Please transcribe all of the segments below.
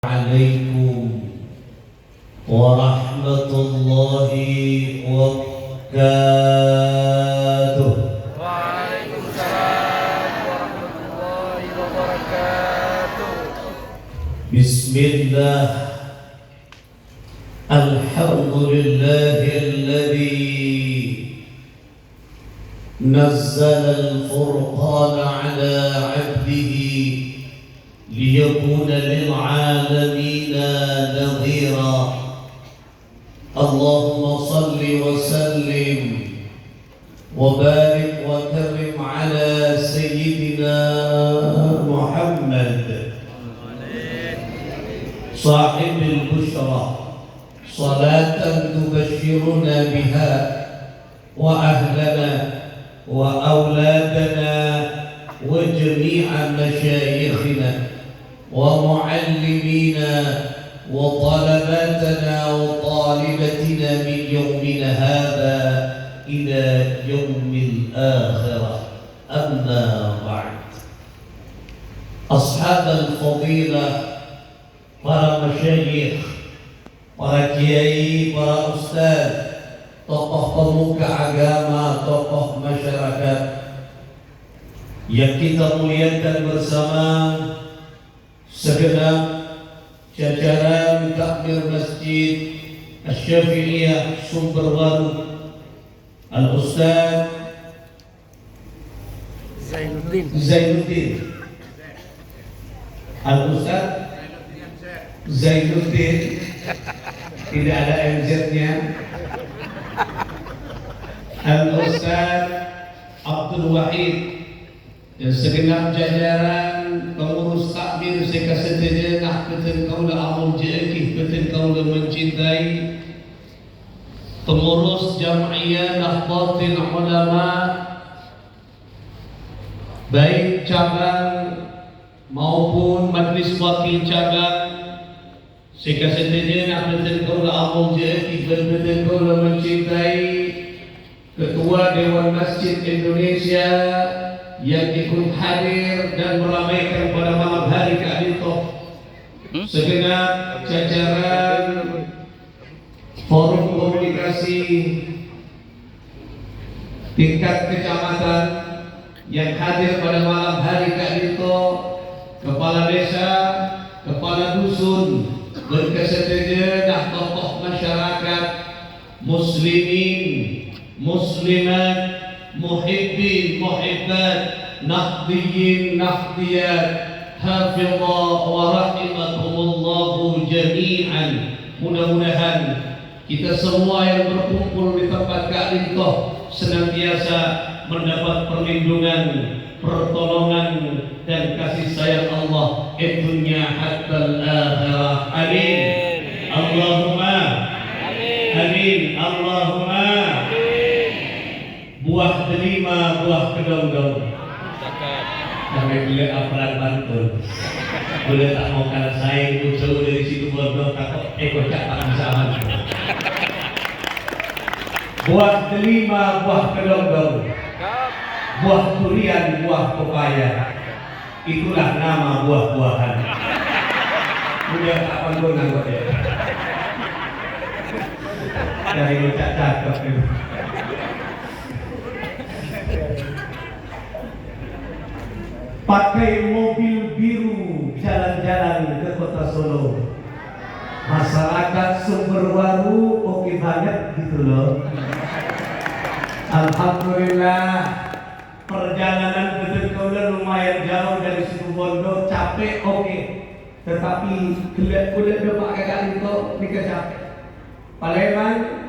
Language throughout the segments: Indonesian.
عليكم ورحمة الله وبركاته. وعليكم السلام ورحمة الله وبركاته. بسم الله الحمد لله الذي نزل الفرقان على عبده ليكون للعالمين نذيرا. اللهم صل وسلم وبارك وكرم على سيدنا محمد صاحب البشرى صلاة تبشرنا بها وأهلنا وأولادنا وجميع مشايخنا ومعلمينا وطلباتنا وطالبتنا من يومنا هذا إلى يوم الآخرة. أما بعد، أصحاب الفضيلة، para masyayikh, para kiai, para ustaz, tokoh pemuka agama, tokoh masyarakat yang kita muliakan bersama, segenap jajaran takmir Masjid Asy-Syafi'iyah Sumberwaru, Al-Ustaz Zainuddin, Al-Ustaz Zainuddin, tidak ada MZ-nya, Al-Ustaz Abdul Wahid, dan segenap jajaran pengurus takmir sekaseteje nah beten kaula amul jeekih beten kaula mencintai, pengurus Jam'iyah Nahdlatul Ulama baik cabang maupun majelis wakil cabang sekaseteje nah beten kaula amul jeekih beten kaula mencintai, Ketua Dewan Masjid Indonesia yang ikut hadir dan meramaikan pada malam hari keadilan, segenap jajaran forum komunikasi tingkat kecamatan yang hadir pada malam hari keadilan, kepala desa, kepala dusun, berkesetujuan tokoh masyarakat, muslimin, muslimat, muhibbin, muhibbat, nahdiyin, nahdiyat, hafizah wa rahimakumullahu jami'an. Mudah-mudahan kita semua yang berkumpul di tempat keadilan senantiasa mendapat perlindungan, pertolongan dan kasih sayang Allah dunia hatta al-akhirah. Amin. Allahumma amin. Allahumma buah delima, buah kedong-dong. Kami boleh apalan Bantul. Boleh tak mau kalah saing, jauh dari situ bodoh takut kocak tak bisa aman. Buah delima, buah kedong-dong. Buah durian, buah pepaya. Itulah nama buah-buahan. Udah tak panggul nanggut ya. Dari ucap cakep itu. Pakai mobil biru jalan-jalan ke kota Solo, masyarakat Sumberwaru oke banget gitu loh. Alhamdulillah, perjalanan betul-betul lumayan jauh dari situ Bondo, capek oke, tetapi kulit depak kakak itu dikejar. Palembang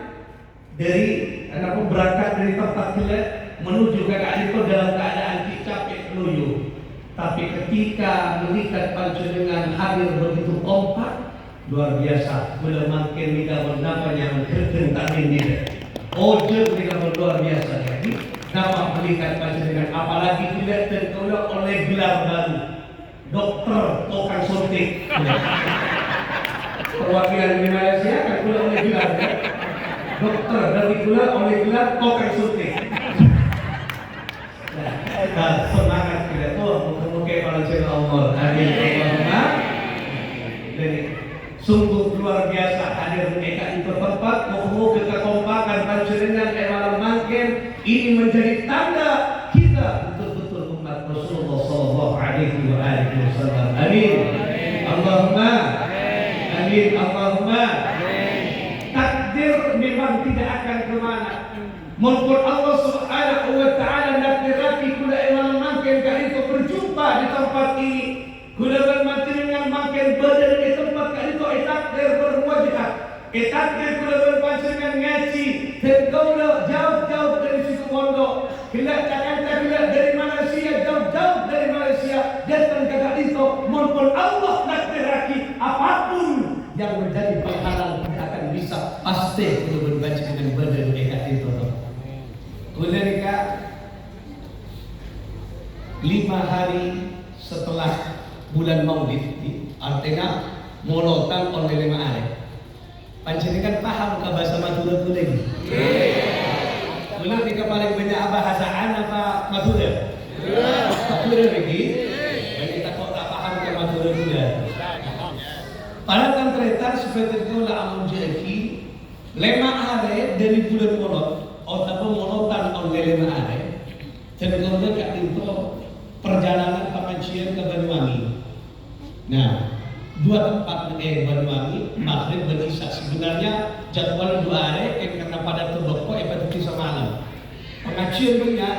dari anakku berangkat dari tempat kulit menuju kakak itu dalam keadaan capek loyo. Tapi ketika melihat panjenengan hadir begitu kompak, luar biasa. Bila makin kita bernama yang terdengar ini, order kita luar biasa. Jadi dapat melihat panjenengan, apalagi tidak tertolak oleh gelar baru, dokter tukang suntik. Perwakilan di Malaysia kan pula oleh gelar, dokter dari gelar oleh gelar tukang suntik. Nah, semangat kita tuh mungkin para Allah. Amin. Allahumma. Sungguh luar biasa hadir mereka di tempat muka kekompakan panjenengan malam mangken ini menjadi tanda kita betul-betul umat Rasulullah sallallahu alaihi wasallam. Amin. Allahumma amin. Allahumma takdir memang tidak akan kemana. Mungkin Allah subhanahu wa ta'ala nakdirati kula malam mangken kali itu berjumpa di tempat ini. Kula bermantingan makin badan di tempat kali itu takdir berwajah. Takdir kula berpancingan ngaji. Dan kula jauh-jauh dari situ pondok. Kila Jakarta, kila dari Malaysia, jauh-jauh dari Malaysia. Datang ke kali itu. Mungkin Allah nakdirati apapun yang menjadi penghalang tidak akan bisa. Pasti kula berpancingan badan di kali itu. Kula nikah 5 hari setelah bulan Maulid, artinya molotan oleh 5 hari. Panjenengan paham ke bahasa Madura kula ini? Kula nikah paling banyak bahasa apa Madura? Madura lagi. Kita kok tak paham ke Madura kula. Pada kan tretan seperti kula amun jadi 5 hari dari bulan Molot, atau molotan oleh 5 hari. Dan kula kat itu perjalanan pengajian ke Banyuwangi. Nah, 2 tempat Banyuwangi, maghrib dan isya. Sebenarnya jadwal 2 hari karena pada tebak pada 3 malam. Pengajian banyak,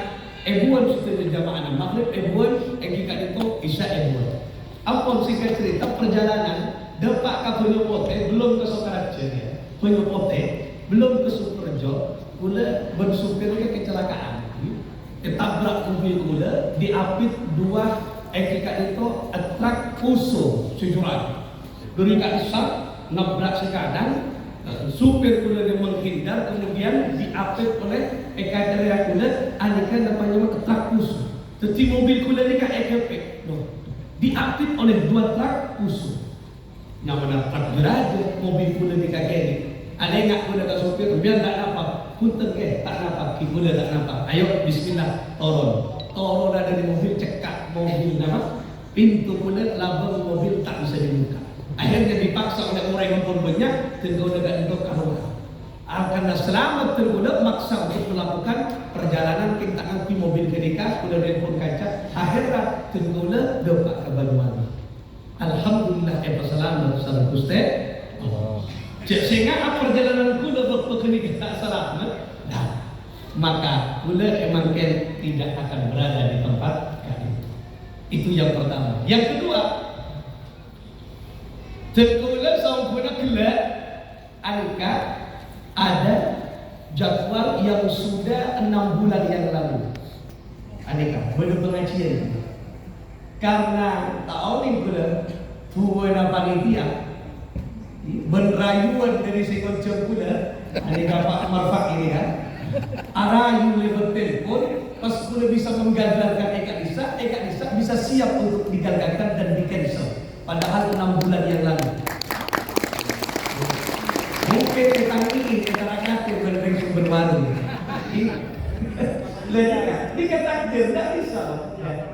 buan setelah jamaah maghrib, buan kita itu isya buan. Ampun singkat cerita perjalanan depak ke Penyopote belum ke Sokaraja ya. Penyopote belum ke Sukorejo, kula bersupirnya kecelakaan. Ketabrak mobil kula, diapit 2 itu truk usul sejuran. Dari isap nabrak sekadang, supir kula yang menghindar kemudian diapit oleh ekateria kula, aneka namanya truk usul. Jadi mobil kula ni EKP, diapit oleh 2 truk usul. Yang mana truk beraja, mobil kula ni kageni. Ada yang kula ke supir, biar tak nampak. Punten ke, tak nampak, kula tak nampak. Ayo bismillah, turun. Turun ada di mobil, cekak mobil nama. Pintu kula labang mobil tak bisa dibuka. Akhirnya dipaksa oleh orang yang pun banyak, tentu dengan itu karuan. Karena selamat terguna maksa untuk melakukan perjalanan kita anti mobil ketika kula pun kaca. Akhirnya tentunya doa ke Banyuwangi. Alhamdulillah selamat salam Gusti. Sehingga perjalanan kula berpekeni tak selamat. Nah, maka kula emang tidak akan berada di tempat kali. Itu yang pertama. Yang kedua, kula sampuna kula anka ada jadwal yang sudah 6 bulan yang lalu. Aneka boleh pengajian. Karena tahu nih kula buana panitia berayuan dari sekon kula. Aneka Pak Marfak ini kan. Arayu lewat telepon, pas kula bisa menggagalkan Eka Disa bisa siap untuk digagalkan dan di cancel. Padahal 6 bulan yang lalu. Mungkin kita ini kita rakyat yang benar sumber baru. Jika takdir tidak bisa,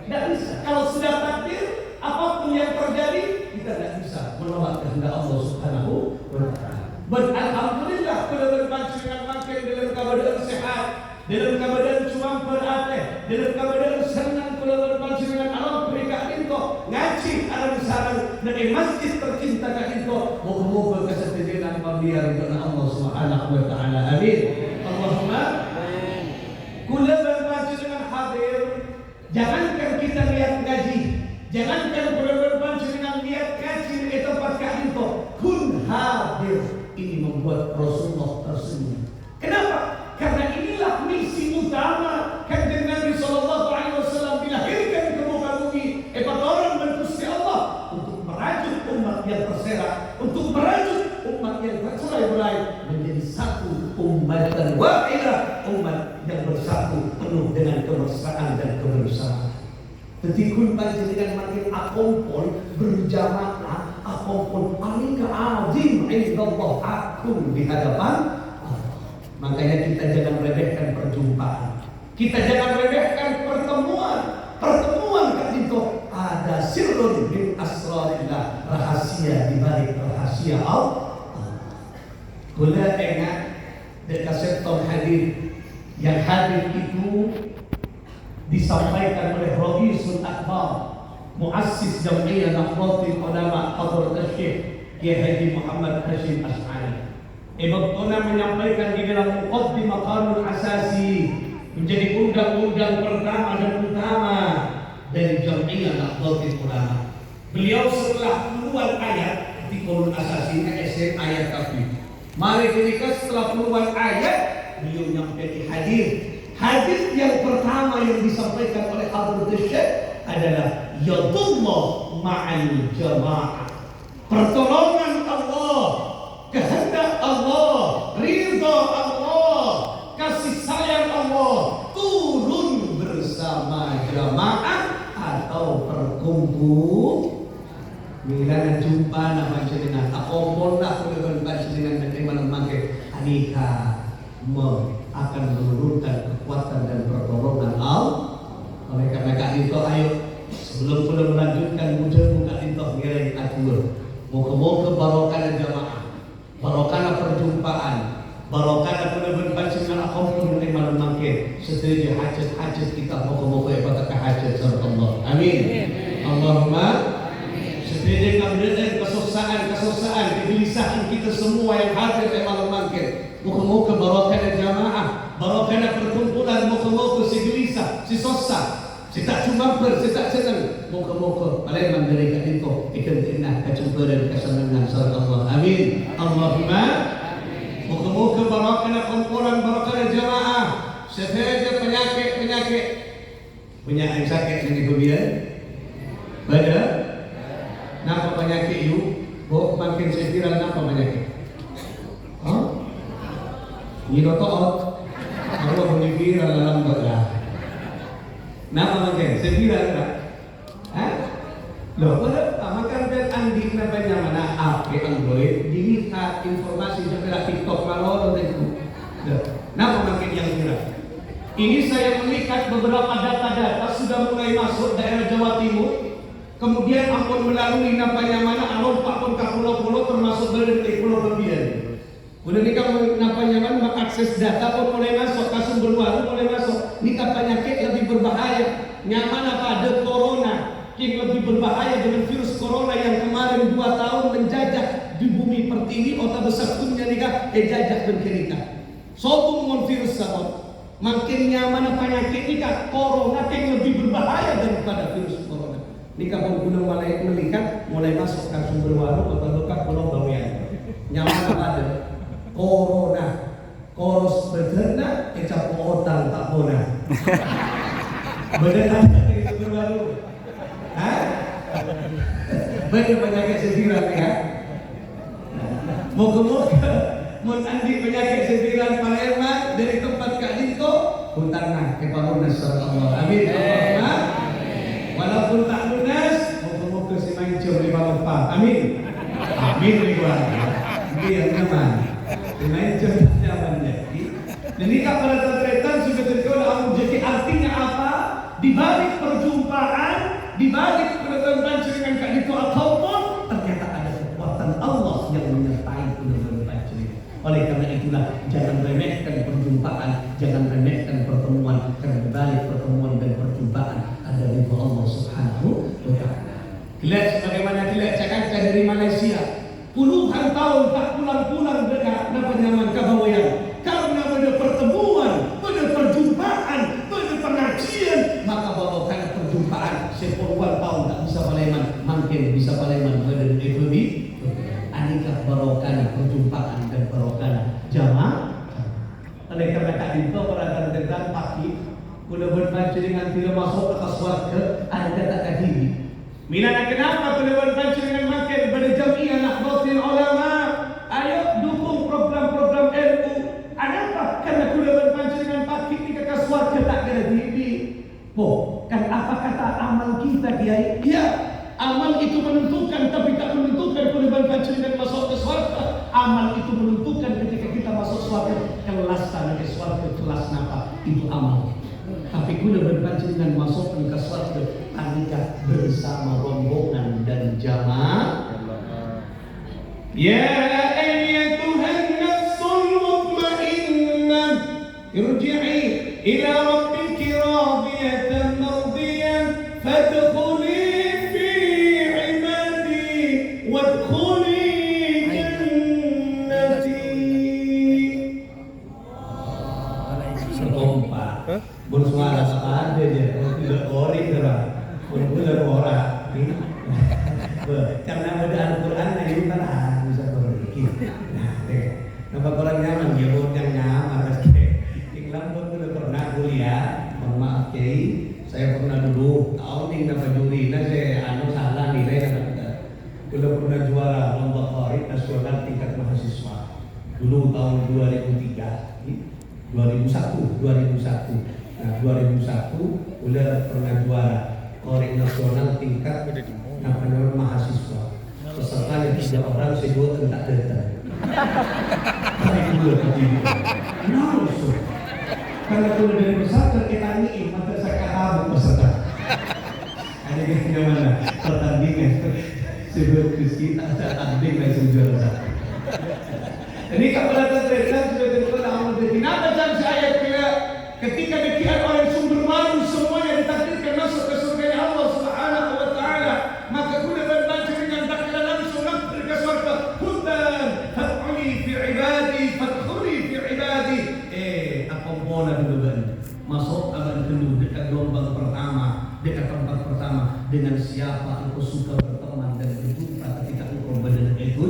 tidak bisa. Kalau sudah takdir, apapun yang terjadi kita tidak bisa menolak kehendak Allah Subhanahu wa Ta'ala. Alhamdulillah kita berpacu dengan makin dalam keadaan sehat, dalam keadaan cuma berate, dalam keadaan senang kita berpacu dengan alam berikan itu ngaji alam sarang dan masjid tercinta kan itu moga-moga kesetiaan pembiar itu Allah Subhanahu wa Ta'ala. Amin. Allahumma kula berpacu dengan hadir. Jangankan kita lihat ngaji, jangankan kula berpacu dengan lihat ngaji di tempat kan itu kun hadir. Ini membuat Rasulullah tersenyum. Kenapa? Karena inilah misi utama Kanjeng Nabi sallallahu alaihi wasallam dilahirkan ke muka bumi. Orang menutusi Allah untuk merajut umat yang terserak, untuk merajut umat yang tercerai-berai menjadi satu umat dan wahidah, umat yang bersatu penuh dengan kemesraan dan kebersamaan. Ketikun panjenengan makin akompol berjamaah, akompol paling azim indallah akum di hadapan Allah. Makanya kita jangan remehkan perjumpaan. Kita jangan remehkan pertemuan. Pertemuan kan itu ada sirrun min asrarillah, rahasia di balik rahasia. rahasia Allah. Kula ingat dekat sektor hadir, yang hadir itu disampaikan oleh Raisul Akbar Muassis Jam'iyah Nahdlatul Ulama Hadrat Syekh Kiai Haji Muhammad Hashim Asy'ari. Ibtuna menyampaikan di dalam Muqaddimah Qanun Asasi, menjadi undang-undang pertama dan utama dari Jam'iyah Nahdlatul Ulama. Beliau setelah puluhan ayat di Qanun Asasi SM ayat kafir. Mari ketika setelah puluhan ayat beliau menyampaikan hadir. Hadis yang pertama yang disampaikan oleh Hadrat Syekh adalah yadullah ma'al jamaah. Pertolongan Allah, kehendak Allah, ridha Allah, kasih sayang Allah turun bersama jamaah atau berkumpul. Bila jumpa nama jenengan, akompol nak kuliah jenengan dan mana makai anika akan menurunkan kekuatan dan pertolongan Allah. Oleh karena itu ayo sebelum kita melanjutkan mudah-mudah kita ngiring atur. Moga-moga barokah jamaah, barokah perjumpaan, barokah kita berbancingan akompol dengan mana makai setuju hajat-hajat kita. Moga-moga ibadah hajat serta Allah. Amin. Allahumma setuju kemudian kesusahan, kegelisahan kita semua yang hadir di malam makin. Moga-moga barokah jamaah, barokah perkumpulan, moga-moga si gelisah, si susah, si tak cuma si tak senang. Moga-moga paling memberikan itu ikan tinah kecemburuan kesenangan serta Allah. Amin. Allahumma. Moga-moga barokah kumpulan, barokah jamaah. Sehingga penyakit sakit ini kemudian pada napa penyakit itu, makin sekiran napa penyakit? Ini totot, Allah menibir dalam doa. Nama makin sekiran tak? Loh, makan dan andik namanya mana? HP Android, dilihat informasi setelah TikTok malu itu. Nama makin yang viral. Ini saya melihat beberapa data-data sudah mulai masuk daerah Jawa Timur. Kemudian ampun melalui namanya mana? Lompat pun ke pulau-pulau termasuk dari pulau Lebihan. Udah nikah namanya mana? Mengakses data pun mulai masuk, kasus berluar mulai masuk. Nikah penyakit lebih berbahaya. Nyaman apa ada corona yang lebih berbahaya dengan virus corona yang kemarin 2 tahun menjajah di bumi pertiwi. Otak besar punya nikah, jajah dan nikah. Sotung virus sabot. Makin nyaman penyakit nikah corona yang lebih berbahaya daripada virus corona. Nikah pun guna mulai melihat mulai masuk kasus berluar atau dekat pulau Bawean. Nyaman apa ada? Corona, koros berternak, kecap otak tak bona. Benar tak itu baru? Benar penyakit sepiran ya. Moga-moga menandi penyakit sepiran Palembang dari tempat Kak Dito, hutanah kebangunan serta Allah. Amin. Allahumma. Walaupun tak lunas, moga-moga si mancur di bawah. Amin. Amin ribuan. Biar nyaman. Main jaman jadi. Dan nikah pada terdekat sudah terjadi. Jadi artinya apa? Di balik perjumpaan, di balik pertemuan dengan Kak Dito ataupun ternyata ada kekuatan Allah yang menyertai pertemuan dengan. Oleh karena itulah jangan remehkan perjumpaan, jangan remehkan pertemuan. Karena di balik pertemuan dan perjumpaan ada ridha Allah Subhanahu wa taala. Kelak sebagaimana kelak cakap dari Malaysia. Puluhan tahun tak pulang-pulang dekat nyaman kebawayan karena pada pertemuan, pada perjumpaan, pada pengajian, maka barokah perjumpaan sepuluhan tahun tak bisa Palembang, makin bisa Palembang pada ekonomi. Anikah barokah perjumpaan dan barokah jamaah. Oleh karena Kak Dito pada tentang pagi, kuda berbaca dengan tidak masuk atas warga, ada kata kadiri. Mina kenapa kuda berbaca dengan makin pada Jam'iyah Nahdlatul Ulama? Ayo dukung program-program RU. Kenapa? Karena kuda berbaca dengan pagi ketika kasuarga tak kena diri. Kan apa kata amal kita Kiai? Ya, amal itu menentukan, tapi tak menentukan kuda berbaca dengan masuk ke surga. Amal itu menentukan ketika kita masuk surga. Kelas sana ke surga, kelas napa? Itu amal. Tapi kuda berbaca dengan masuk ke surga. Anikah bersama rombongan dan jamaah. Ya ayyatuhan nafsul mutmainnah irji'i ila rabbiki radiyatan mardiyah fadkhuli fi ibadi wadkhuli jannati. Kompak bersuara apa aja ya, tidak ori terang, benar orang. Karena bacaan Al-Quran ini kan bisa berpikir. Nah, nampak orang nyaman, dia buat yang nyaman. Iklan pun sudah pernah kuliah, mohon maaf Kiai, saya pernah dulu tahun ini dapat juri, nah saya salah nilai dapat kita. Sudah pernah juara lomba Qarik nasional tingkat mahasiswa. Dulu tahun 2003, 2001. Nah 2001 udah pernah juara Qarik nasional tingkat mahasiswa. Pesertanya 3 orang, saya 2 tak datang. Langsung. Karena kalau dari peserta kita nih, maka saya katakan peserta. Ada yang mana? Pertandingan. Sebelum kita tanding langsung juara. Ini kepada terdekat sudah terkenal. Kenapa jam saya kira ketika demikian orang sumber malu semuanya ditakdirkan masuk ke surga Allah Subhanahu wa taala, maka kuda berbaca dengan takdir langsung nanti ke surga. Hudan fadkhuli fi ibadi fadkhuli fi ibadi. Apa bona dulu masuk abang kedua dekat gelombang pertama, dekat tempat pertama. Dengan siapa engkau suka berteman dan berjumpa ketika engkau berada itu.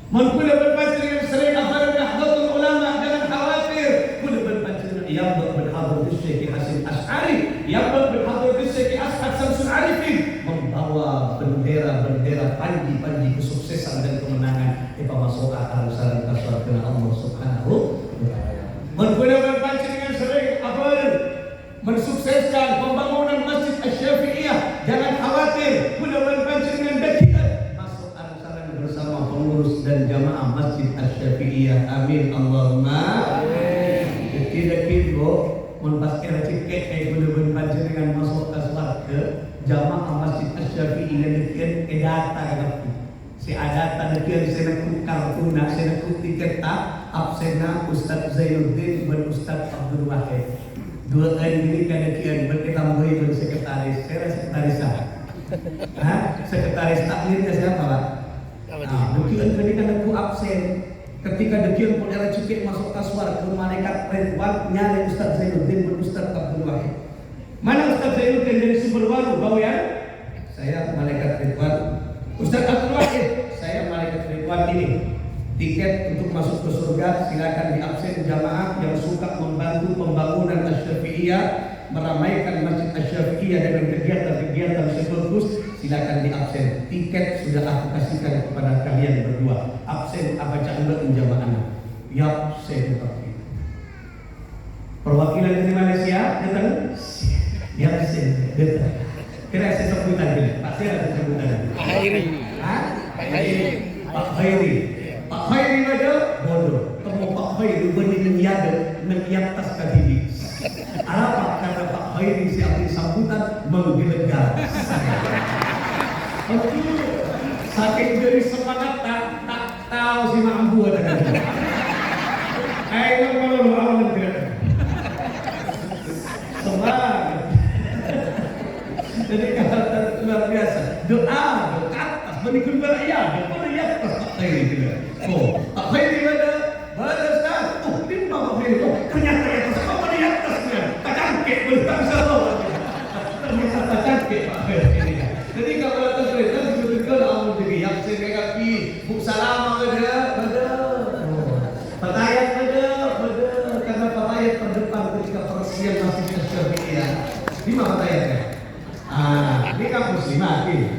Kuda berbaca dengan sering afaran Nahdlatul Ulama, jangan khawatir. Kuda berbaca dengan yang berhadir Syekh Hasan Asy'ari, yang berhadir Syekh As'ad Samsul Arifin, membawa bendera-bendera panji-panji kesuksesan dan kemenangan di masuk akal salam kasar Allah Subhanahu wa taala. Kuda berbaca dengan sering afaran mensukseskan pembangunan Masjid Asy-Syafi'iyah, jangan khawatir. Kuda berbaca dengan bersama pengurus dan jamaah Masjid Asy-Syafi'iyah. Amin Allahumma amin. Dikit-dikit pas era tiket bener-bener baca dengan masuk ke surga jamaah Masjid Asy-Syafi'iyah dikit data gitu. Si adata dikit saya tukar tuna, saya tiket tak absena Ustaz Zainuddin dan Ustaz Abdul Wahid. 2 kali ini kan dikit berketambahi dengan sekretaris. Saya sekretaris sekretaris takmirnya siapa Pak? Dekian ketika aku absen, ketika dekian pun era cipik masuk kaswar ke malaikat Ridwan nyari Ustaz Zainuddin dan Ustaz Abdul Wahid. Mana Ustaz Zainuddin dari Sumber Waru, Bawayan? Saya malaikat Ridwan. Ustaz Abdul Wahid, saya malaikat Ridwan ini. Tiket untuk masuk ke surga silakan diabsen jamaah yang suka membantu pembangunan Asy-Syafi'iyah, meramaikan Masjid Asy-Syafi'iyah dengan kegiatan-kegiatan sekaligus. Silakan diabsen. Tiket sudah aku kasihkan kepada kalian berdua. Absen apa cakap jamaah? Ya, saya tetap. Perwakilan dari Malaysia datang. Ya, saya datang. Kira saya sebutan dulu. Pasti ada sebutan. Pak Khairi. Pak Khairi. Pak Khairi ada bodoh. Kamu Pak Khairi benih mengiatas kadiri. Apa karena Pak Khairi siap sambutan menggelegar. Saking dari semangat tak tahu si mampu ada kan. Ayo kalau orang tidak semangat. Jadi kata luar biasa. Doa atas menikun beraya, beraya atas Pak Khairi juga. Pak Khairi ada Ustaz. Lima Pak Khairi. Ternyata itu semua di atasnya. Tak cangkik bertang sama. Ternyata tak cangkik Pak Khairi. Jadi kalau atas kereta betul-betul Allah jadi yang saya kaki buk salam ada. Patayat ada. Karena patayat terdepan ketika persian Masjid Asy-Syafi'iyah. Di mana patayatnya? Ini kan muslimat ini.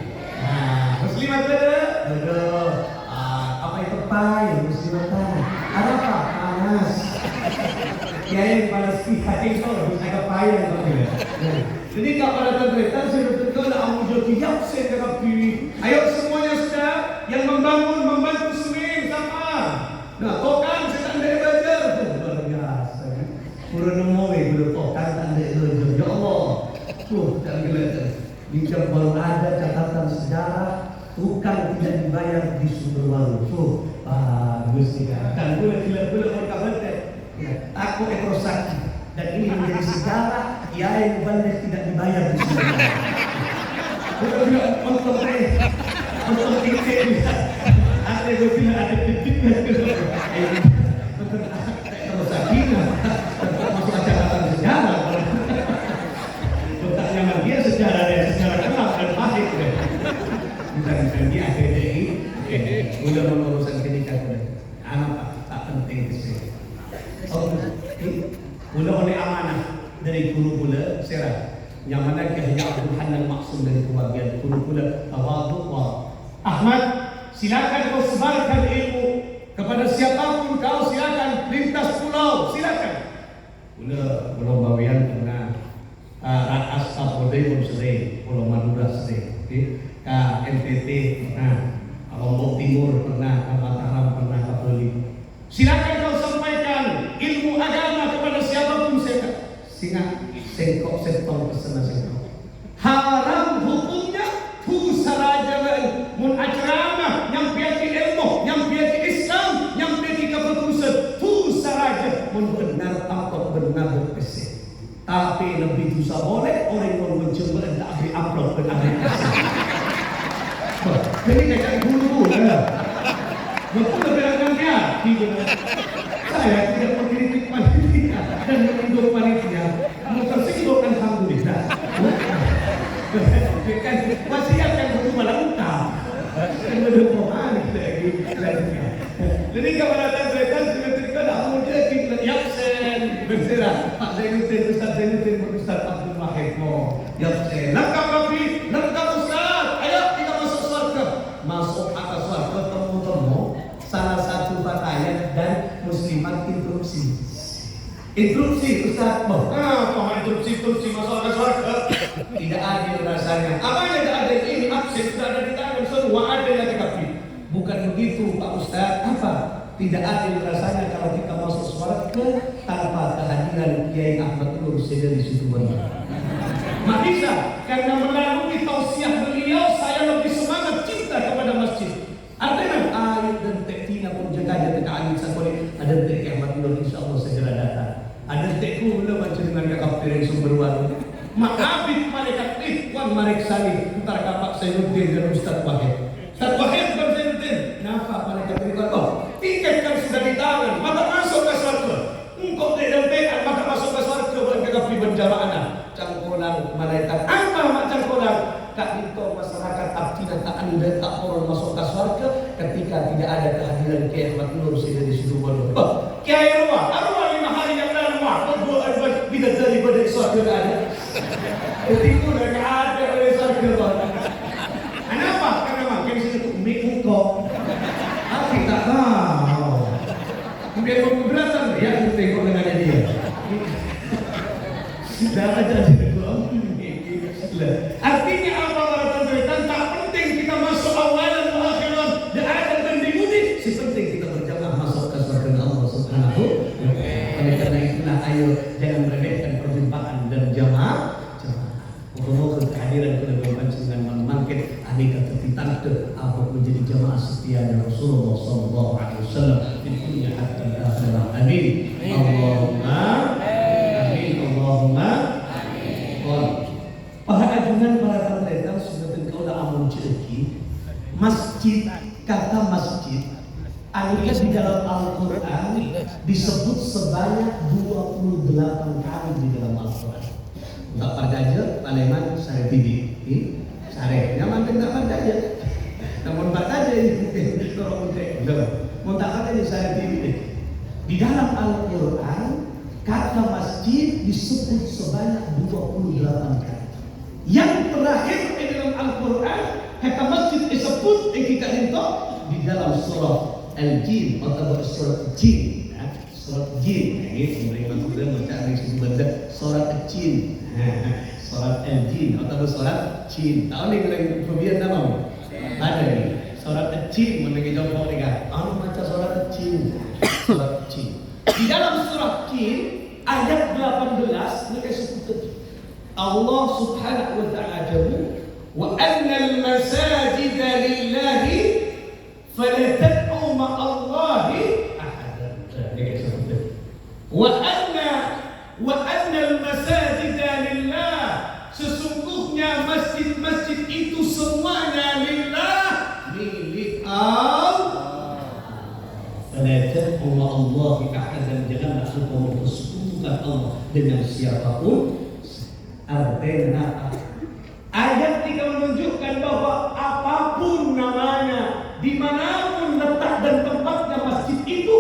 Muslimat ada. Apa itu payah muslimat? Ada apa? Panas. Ya yang panas kita itu harus ada payah gitu. Jadi kalau ada kereta saya betul-betul Allah jadi yang saya terapi. Ayo semuanya sudah yang membantu semin sama. Nah tokan saya tak ada belajar. Luar biasa. Pura nemowe belum tokan tak ada belajar. Ya Allah. Tak belajar. Bincang baru ada catatan sejarah hutang tidak dibayar di sumber waru. Bagus nih kan. Dan gula berkabar aku ekor sakit dan ini menjadi sejarah Kiai Mubalik tidak dibayar di sumber waru. Bukan juga untuk titik juga. Ada gue bilang ada titik terus sakit masuk acara sejarah. Bukannya dia sejarah kenal dan pahit. Bukan dia ADDI udah mengurusan pendidikan anak tak penting itu. Udah oleh amanah dari guru pula serah yang mana kehendak Tuhan dan maksud dari kebahagiaan guru pula tawadhu. Ahmad, silakan kau sebarkan ilmu kepada siapapun kau, silakan lintas pulau, silakan. Pulau Bawean pernah, Rakas Kapolri pun sering, Pulau Madura sering, NTT pernah, Lombok Timur pernah, Mataram pernah, Kapolri. Silakan kau sampaikan ilmu agama kepada siapapun silakan. Singa sengkok setong pesena sengkok. Haram hukumnya pusaraja mun acerama yang piati ilmu, yang piati Islam, yang piati keputusan pusaraja mun benar atau benar berpesen. Tapi lebih dosa boleh orang yang mencoba dan ambil amplop dan ambil kasih. Jadi kayak guru lah. Betul lebih dia. Saya tidak mengkritik panitia dan menyinggung panitia. Tersinggung alhamdulillah. Wasiatkan buku malah utang. Jadi kepada saya seketika dah muncul kita Yapsen berserah Pak Zainuddin Ustaz Zainuddin Ustaz Abdul Wahid Yapsen lengkap Nabi lengkap Ustaz ayo kita masuk surga masuk atas surga temu salah satu pakaian dan muslimat interupsi Ustaz apa interupsi masuk atas surga tidak adil rasanya apa yang tidak ada ini absen sudah ada di tangan semua ada yang tetapi bukan begitu Pak Ustaz apa tidak adil rasanya kalau kita masuk surga tanpa kehadiran Kiai Ahmad Nur Sedari Situbondo. Mak bisa karena melalui tausiah beliau saya lebih semangat cinta kepada masjid. Artinya ayat dan tekina pun jaga teka angin sakoli ada tek Ahmad Nur insyaallah segera datang. Ada tekku belum macam dengan kakak piring sumber waru. Makabit mereka ikhwan mereka sani antara Kapak Zainuddin dan Ustaz Wahid. Ustaz Wahid dan Zainuddin, kenapa mereka berikan tiket kan sudah di tangan, maka masuk ke surga. Engkau tidak dampekan, maka masuk ke surga mereka beri berjamaah. Cangkolang malaikat apa mak cangkolang? Kak itu masyarakat abdi dan tak anda tak orang masuk ke surga ketika tidak ada kehadiran Kiai Ahmad Nur Sedari Situbondo. Kiai Arwah 5 hari yang lalu berdoa bila daripada surga ada. Ketika mereka ada oleh surga. Kenapa? Karena makin sini mikir kok. Tapi tak tahu. Kemudian keberatan ya kita tengok dengan dia. Dah ada artinya apa para tentang tak penting kita masuk awalan dan akhiran dan ada penting si penting kita berjamaah masuk ke surga Allah Subhanahu wa taala. Oleh karena itulah ayo jangan meremehkan perjumpaan dan jamaah. Moga-moga kehadiran keluarga panjenengan memangkin ahli ketertiban apa menjadi jamaah setia Rasulullah sallallahu alaihi wasallam di dunia hatta akhirah. Amin. Allahumma amin. Allahumma amin. Para ajunan para pemerintah sudah engkau dah amun ceriki masjid kata masjid ayat di dalam Al-Quran disebut sebanyak 28 kali di dalam Al-Quran. Tak pardaja, Paleman, Sare Tibi, Sare, nyaman tak pardaja. Namun pardaja ini orang mau tak pardaja Sare Tibi. Di dalam Al-Quran kata masjid disebut sebanyak 28 kali. Yang terakhir di dalam Al-Quran kata masjid disebut kita hentok di dalam surah Al-Jin atau surah Jin. Surat Jin, ini mereka sudah mencari sebenarnya surat Jin, surat Jin atau surat Jin. Tahu nih kalau kemudian nama ada nih surat Jin mengenai jawab mereka. Anu baca surat Jin, surat Jin. Di dalam surat Jin ayat 18 mereka sebut Allah Subhanahu wa taala jawab wa anna al-masajida lillah wa anna al-masajida lillah, sesungguhnya masjid-masjid itu semuanya lillah, milik Allah. Fala Allah ahadan, janganlah engkau mempersekutukan Allah dengan siapapun. Artinya apa? Ayat ini menunjukkan bahwa apapun namanya, dimanapun letak dan tempatnya masjid itu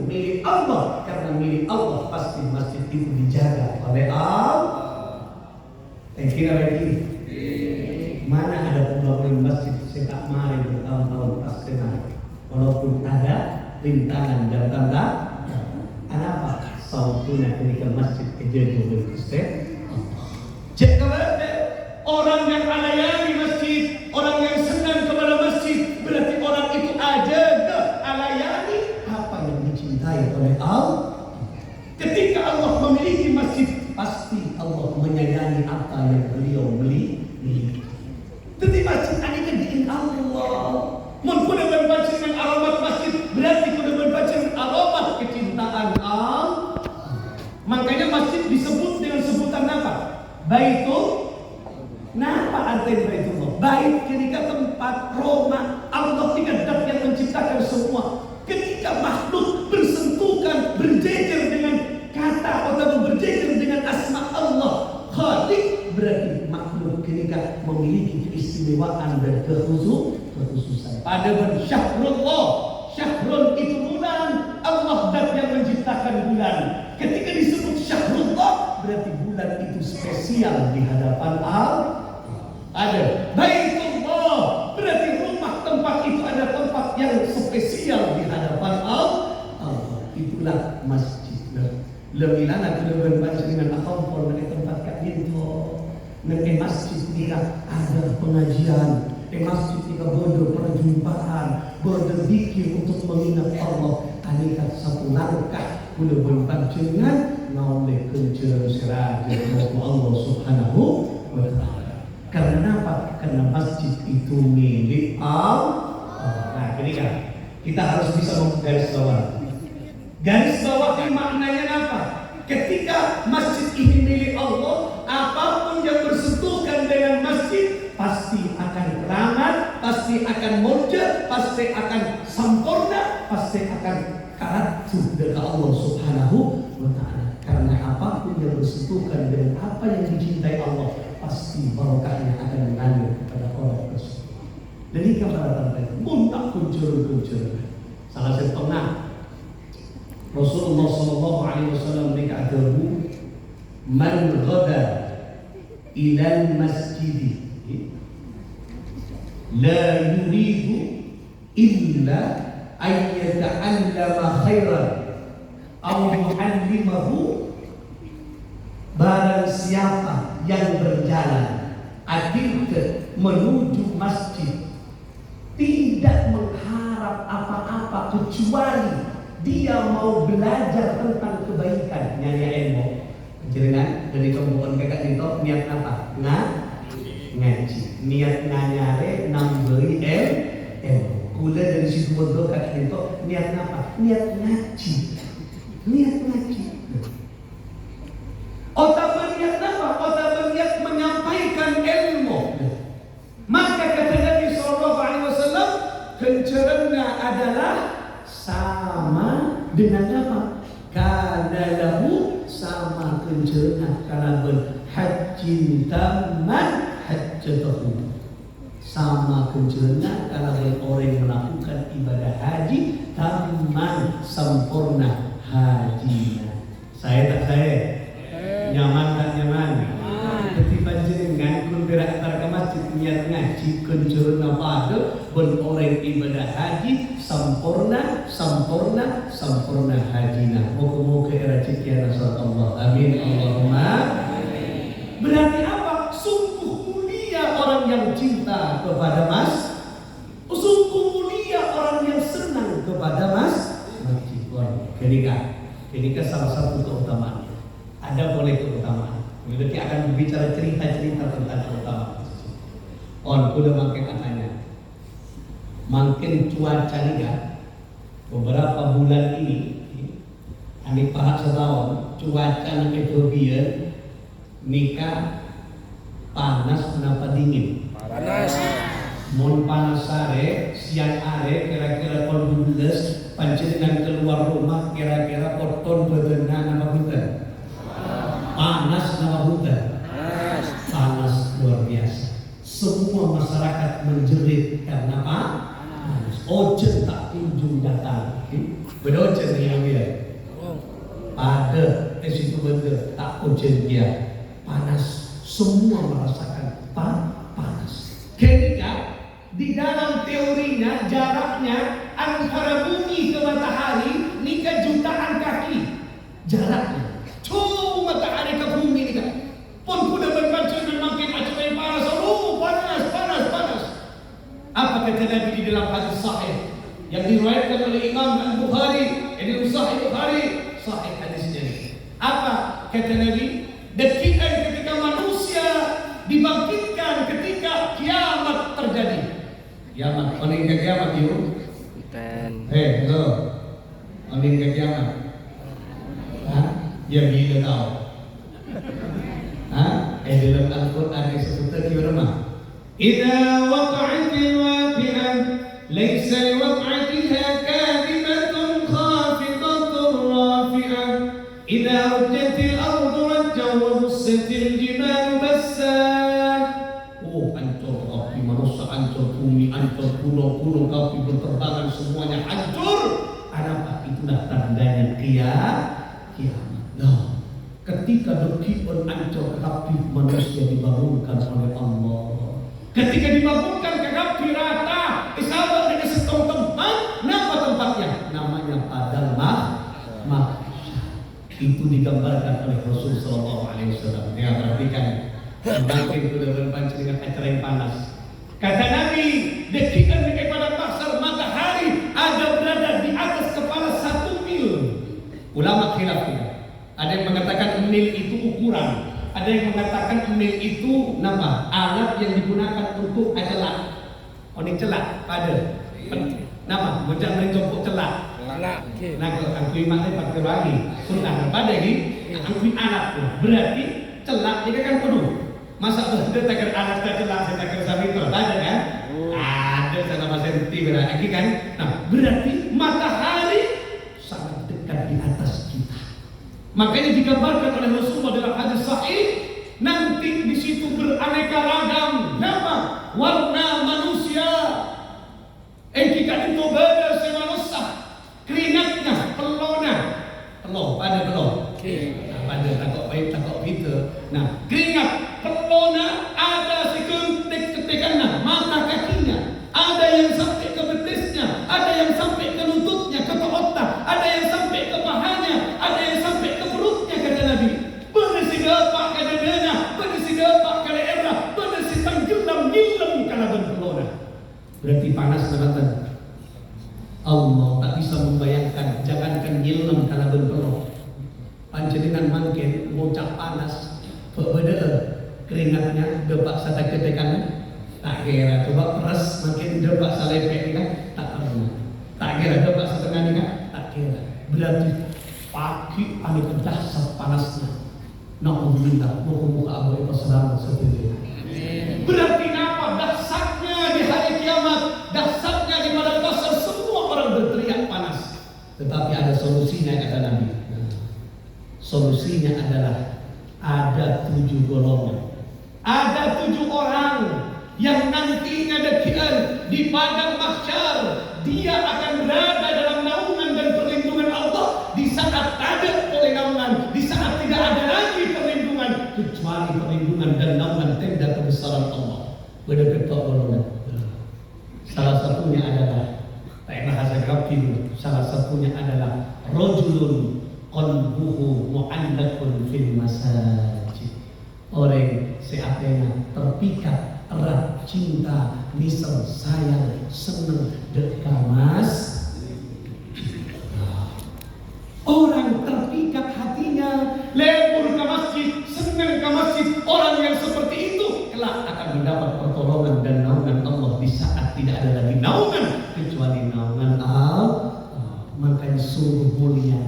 milik Allah. Karena milik Allah pasti masjid itu dijaga oleh Allah. Kira lagi, mana ada pembangunan masjid sepak mari bertahun-tahun pasti naik, walaupun ada rintangan dan tanda. Kenapa? Sautuna ketika masjid kejadian berkisah. Jika orang yang alayani masjid, orang yang senang kepada masjid, berarti orang itu aja alayani apa yang dicintai oleh Allah. Ketika Allah memiliki masjid, pasti Allah menyayangi apa yang beliau miliki. Jadi masjid ini kan Allah. Mun kuda berbaca dengan aromat masjid, berarti kuda berbaca dengan aromat kecintaan Allah. Makanya masjid disebut dengan sebutan apa? Baitul. Napa artinya Baitullah? Bait ketika tempat rumah Allah, tidak dat yang menciptakan semua. Ketika makhluk bersentuhan, berjejer dengan kata atau berjejer dengan asma Allah Khaliq, berarti makhluk ketika memiliki keistimewaan dan kekhususan. Pada bersyahrullah, syahrul itu bulan, Allah dat yang menciptakan bulan. Ketika disebut syahrullah, berarti bulan itu spesial di hadapan Allah. Ada Baitullah, berarti rumah tempat itu ada tempat yang spesial di hadapan Allah. Itulah masjid. Lebih lana kalau berbaca dengan akhbar dari tempat kat itu. Nanti masjid kita ada pengajian, masjid kita bodoh perjumpaan, berzikir untuk mengingat Allah. Anikat satu langkah boleh berbaca dengan oleh kencur seraja Allah Subhanahu wa Ta'ala. Karena apa? Karena masjid itu milik Allah. Nah, ini kan kita harus bisa menggaris bawah. Garis bawah ini maknanya apa? Ketika masjid ini milik Allah, apapun yang bersentuhan dengan masjid pasti akan keramat, pasti akan muncul, pasti akan sempurna, pasti akan karatu dari Allah Subhanahu wa Ta'ala. Karena apapun yang bersentuhan dengan apa yang dicintai Allah, pasti barokahnya akan mengalir kepada orang tersebut. Jadi kepada tanda muntah kuncur. Salah satu tengah Rasulullah Sallallahu Alaihi Wasallam dikatakan, man ghada ilal masjid la yuridu illa ay yata'allama khairan aw yu'allimahu. Barang siapa yang berjalan akhirnya menuju masjid, tidak mengharap apa-apa kecuali dia mau belajar tentang kebaikan, nyanya ilmu. Jangan dari kembuhan kakak itu niat apa? Ngaji. Niat nganyare namberi ilmu. Kula dari situ bodoh kakak itu niat apa? Niat ngaji. Otak berniat apa? Otak berniat menyampaikan ilmu. Maka kata Nabi SAW, kencerana adalah sama dengan apa? Kana lahu, sama kencerana kalaban hajjin taman hajjatahu. Sama kencerana kalaban orang melakukan ibadah haji taman sempurna hajinya. Saya nyaman tak nyaman? Ketiban jenengan kun berak antar ke masjid niat ngaji kencurna pada ben orang ibadah haji sempurna hajina. Moga-moga era cikian Allah. Amin Allahumma. Berarti apa? Sungguh mulia orang yang cinta kepada sungguh mulia orang yang senang kepada masjid. Ketika salah satu keutamaan. Ada boleh keutamaan. Kita akan berbicara cerita-cerita tentang keutamaan. Kuda makin katanya, makin cuaca nih kan, beberapa bulan ini Ani pahat setahun, cuaca nang Ethiopia nikah panas menapa dingin. Panas. Mon panas sare, siang are kira-kira kon 12 panjenengan keluar rumah kira-kira koton berenang nama hutan. Panas nama hutan. Panas luar biasa. Semua masyarakat menjerit karena apa? Ojen tak kunjung datang. Berojen yang dia. Ada situ benda tak ojen dia. Panas. Semua merasakan panas. Ketika di dalam teorinya jaraknya antara bumi ke matahari nikah jutaan kaki jaraknya. Cuma matahari ke bumi nikah. Pun kuda berbaca dan makin macam yang panas. Oh panas. Apa kata Nabi di dalam hadis sahih yang diriwayatkan oleh Imam Al-Bukhari, ini Sahih Bukhari, sahih hadisnya ini. Apa kata Nabi? Dekikan ketika manusia dibangkitkan ketika kiamat terjadi. Kiamat, paling ke kiamat yuk. Hello, paling ke kiamat. Ya bila tahu. Dalam Al-Quran disebutkan firman, "Idza waqa'atil waqi'ah, laysa liwaq'atiha kadhibatun khafidatun rafi'ah. Idza rujjatil ardu rajjan wa bussatil jibalu bassan." Oh, hancur api manusia, hancur bumi, hancur gunung api berterbangan, semuanya hancur. Apa? Itulah tandanya kiamat. Nah, ketika dekipun hancur tapi manusia dibangunkan oleh Allah. Ketika dibangunkan ke api rata, isabat dengan setong tempat. Nama tempatnya? Namanya Padang Mahsyar. Itu digambarkan oleh Rasul Sallallahu Alaihi Wasallam. Ya, perhatikan. Bangkit sudah berpancing dengan acara yang panas. Kata Nabi, dekikan di Padang Mahsyar matahari ada berada di atas kepala 1 mil. Ulama khilaf. Ada yang mengatakan mil itu ukuran, ada yang mengatakan mil itu nama alat yang digunakan untuk celak. Oni celak pada nama macam menjemput celak. Nah, kalau angkui maknanya pakai lagi. Sudah pada ini angkui alat berarti celak ini kan penuh. Masa sudah takkan alat celak saya takkan sampai ada kan? Ada sama senti berarti kan? Nah, berarti matahari sangat dekat di atas kita. Makanya digambarkan oleh Rasulullah dalam hadis sahih, nanti di situ beraneka ragam nama warna manusia. Jika itu beda semanusia, keringatnya, pelona, pada pelon. Pada takut baik takut kita. Nah, keringat, pelona, ada ketekannya, mata kakinya, ada yang sampai ke betisnya, ada yang sampai ke lututnya, ke otak, ada yang sampai ke pahanya, ada yang sampai ke perutnya, kata Nabi. Berisi gapak kata dana, berisi gapak kata era, berisi tanggelam ngilam kala berpelona. Berarti panas banget. Allah tak bisa membayangkan, jangankan ngilam kala berpelona. Panjenengan mangkin ngucap panas, berbeda keringatnya depak sata ketekannya. Tak kira coba peras makin depak salepek kan tak pernah. Tak kira depak setengah ni kan tak kira. Berarti pagi paling dahsyat panasnya. Nauzubillah, muka-muka abu selamat seperti ini. Berarti apa dahsyatnya di hari kiamat, dahsyatnya di padang mahsyar, semua orang berteriak panas. Tetapi ada solusinya kata Nabi. Solusinya adalah ada 7 golongan. Ada 7 orang yang nantinya dekian di padang mahsyar, dia akan berada dalam naungan dan perlindungan Allah di saat ada naungan, di saat tidak ada lagi perlindungan kecuali perlindungan dan naungan tenda kebesaran Allah. Benar-benar golongan. Salah satunya adalah bahasa Arab, salah satunya adalah rajulun qalbuhu mu'allaqun fil masajid. Orang seapanya terpikat erat cinta, misal, sayang, senang dekat orang terpikat hatinya, lebur ke masjid, senang ke masjid. Orang yang seperti itu kelak akan mendapat pertolongan dan naungan Allah di saat tidak ada lagi naungan kecuali naungan Allah. Makanya sungguh mulia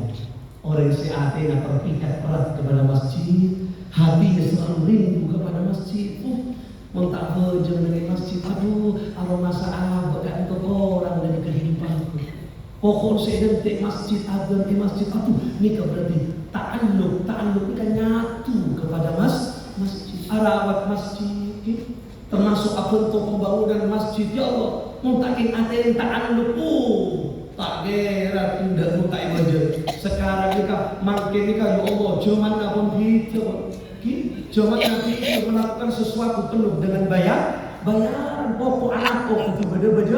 Orang si Athena terpikat erat kepada masjid, hatinya selalu rindu kepada masjid. Mau tak berjam dengan masjid, aduh, aroma masalah bukan untuk orang dari kehidupanku. Pokok saya dentik masjid, adan di masjid, aduh, ini berarti ta'alluq ini kan nyatu kepada masjid, arawat masjid, termasuk apa untuk pembangunan masjid. Ya Allah, muntakin aten ta'alluq, tak gerak tidak muntakin aja. Sekarang ni kan, makin ni kan, ya Allah, zaman apa gitu. Cuma nanti itu melakukan sesuatu penuh dengan bayaran pokok anak pokok itu baju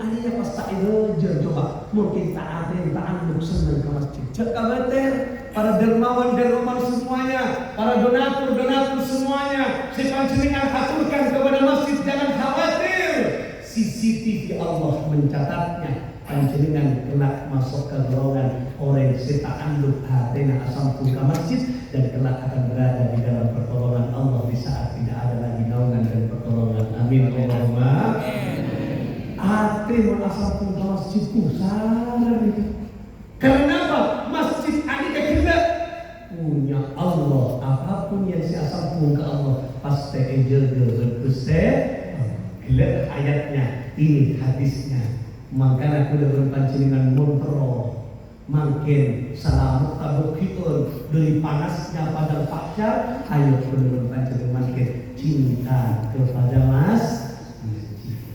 ada yang pas tak belajar coba mungkin tak ada yang tak anduk senang ke masjid. Jangan khawatir para dermawan semuanya, para donatur semuanya, sepanjang haturkan kepada masjid, jangan khawatir. CCTV Allah mencatatnya. Panjenengan kelak masuk ke golongan orang serta anduk hatena asam ke masjid dan kelak akan berada di dalam pertolongan Allah di saat tidak ada lagi naungan dan pertolongan. Amin Allahumma. Hatena asam ke masjidku sadar itu. Karena apa? Masjid ini kita punya Allah. Apapun yang si asam ke Allah pasti jaga berkuste. Gelap ayatnya, ini hadisnya. Maka aku dapat pancingan montro makin selamat tabuk kita dari panasnya pada pacar. Ayo aku dapat pancingan makin cinta kepada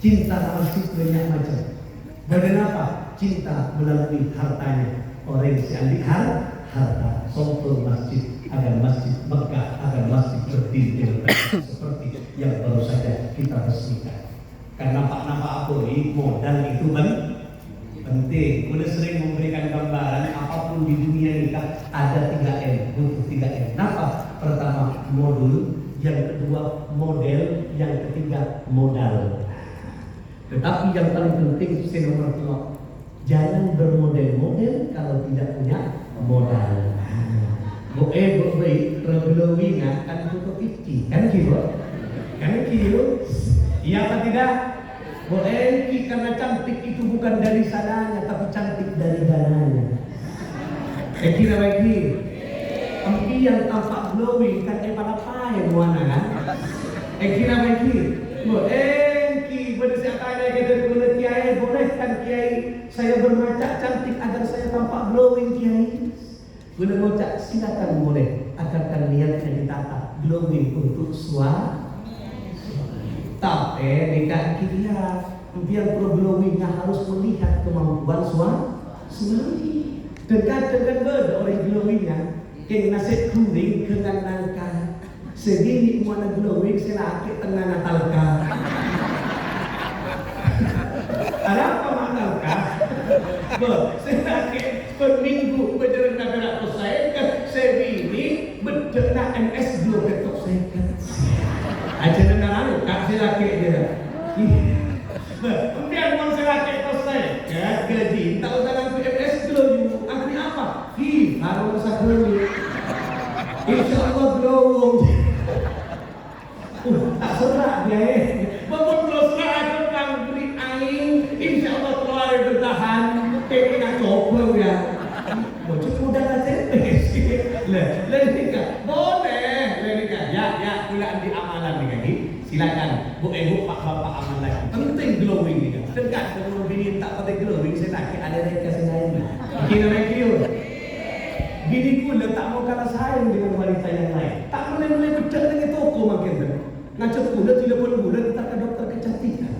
cinta sama masjid banyak macam. Badan apa? Cinta melalui hartanya. Orang yang harta sompel masjid agar masjid Mekah, agar masjid berdiri seperti yang baru saja kita resmikan. Karena nampak apa ini modal itu penting. Udah sering memberikan gambaran apapun di dunia ini kan ada 3M, butuh 3M. Kenapa? Pertama modul, yang kedua model, yang ketiga modal. Tetapi yang paling penting saya nomor 2, jangan bermodel-model kalau tidak punya modal. Boleh terlalu kan butuh iki, kan gitu, iya apa tidak? Boleh karena cantik itu bukan dari sananya, tapi cantik dari dananya. Kira lagi, ampi yang tampak glowing kan apa yang mana kan? Kira lagi, boleh pada siapa ada kita boleh kiai, boleh kan kiai saya bermacak cantik agar saya tampak glowing kiai. Boleh bocah silakan boleh, agarkan niatnya ditata glowing untuk suara. Tapi nikah dia biar glowingnya harus melihat kemampuan suami. Dengan beda orang glowingnya kayak nasi kuning dengan nangka segini mana glowing selaki tengah natalka. Ada apa natalka? Selaki perminggu berjalan negara saya kan segini berdana MS2 ketok saya kan. Aja dengar kak silake dia. Kemudian mau silake selesai, ya gaji. Tak usah dengan PMS dulu. Akhirnya apa? Harus sakit. Insya Allah belum. Tak serak dia. Bapak belum serak aku kan beri aing. Insya Allah keluar bertahan. Kena coba ya. Bocor mudah aja. Lenika boleh. Ya pula di amalan nih kaki. Silakan bu pak bapak amal lagi. Penting glowing nih kan. Dekat kalau bini tak pakai glowing saya laki ada mereka lain. Kira lagi biniku tak mau kalah sayang dengan wanita yang lain. Tak boleh bedak dengan toko makin tu. Ngacap pula 30 bulan kita ke dokter kecantikan.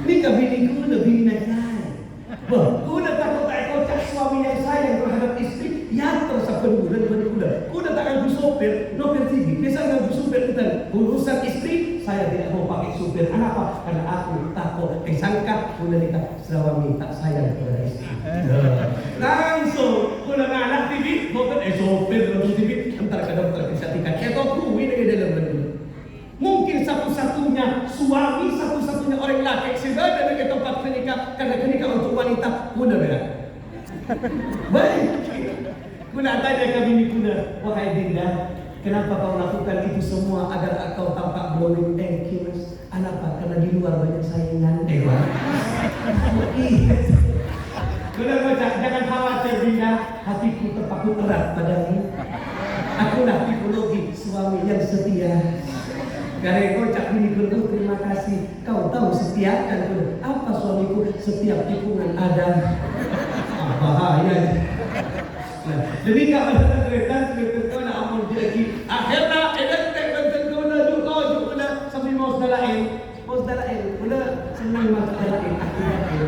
Ni ke biniku lebih naik lain. Ku dah takut tak kocak suami yang sayang terhadap istri. Ya tersabun bulan. Ku dah tak ganggu sopir, nopir tinggi. Biasa ganggu sopir kita. Urusan istri saya tidak mau pakai supir. Kenapa? Karena aku takut sangka udah nikah suami tak sayang kepada istri. Langsung udah ngalah TV, motor sopir dalam TV, entar ke dokter kecantikan. Aku ini dalam bentuk. Mungkin satu-satunya suami, satu-satunya orang laki sudah ada di tempat menikah karena menikah untuk wanita muda beda. Baik. Kuna tanya ke bini kuna, wahai Dinda, kenapa kau lakukan itu semua agar kau tampak glowing? Mas, kenapa? Karena di luar banyak saingan. Kuna baca, jangan khawatir Dinda, hatiku aku erat padamu. Akulah tipologi suami yang setia. Karena kocak bini berku, terima kasih. Kau tahu setia kan? Apa suamiku? Setiap tikungan ada. Bahaya. Nah, jadi kalau ada kereta, kereta nak amal jadi. Akhirnya ada kereta kena juga sambil mau sedalain, Mula senang masuk sedalain.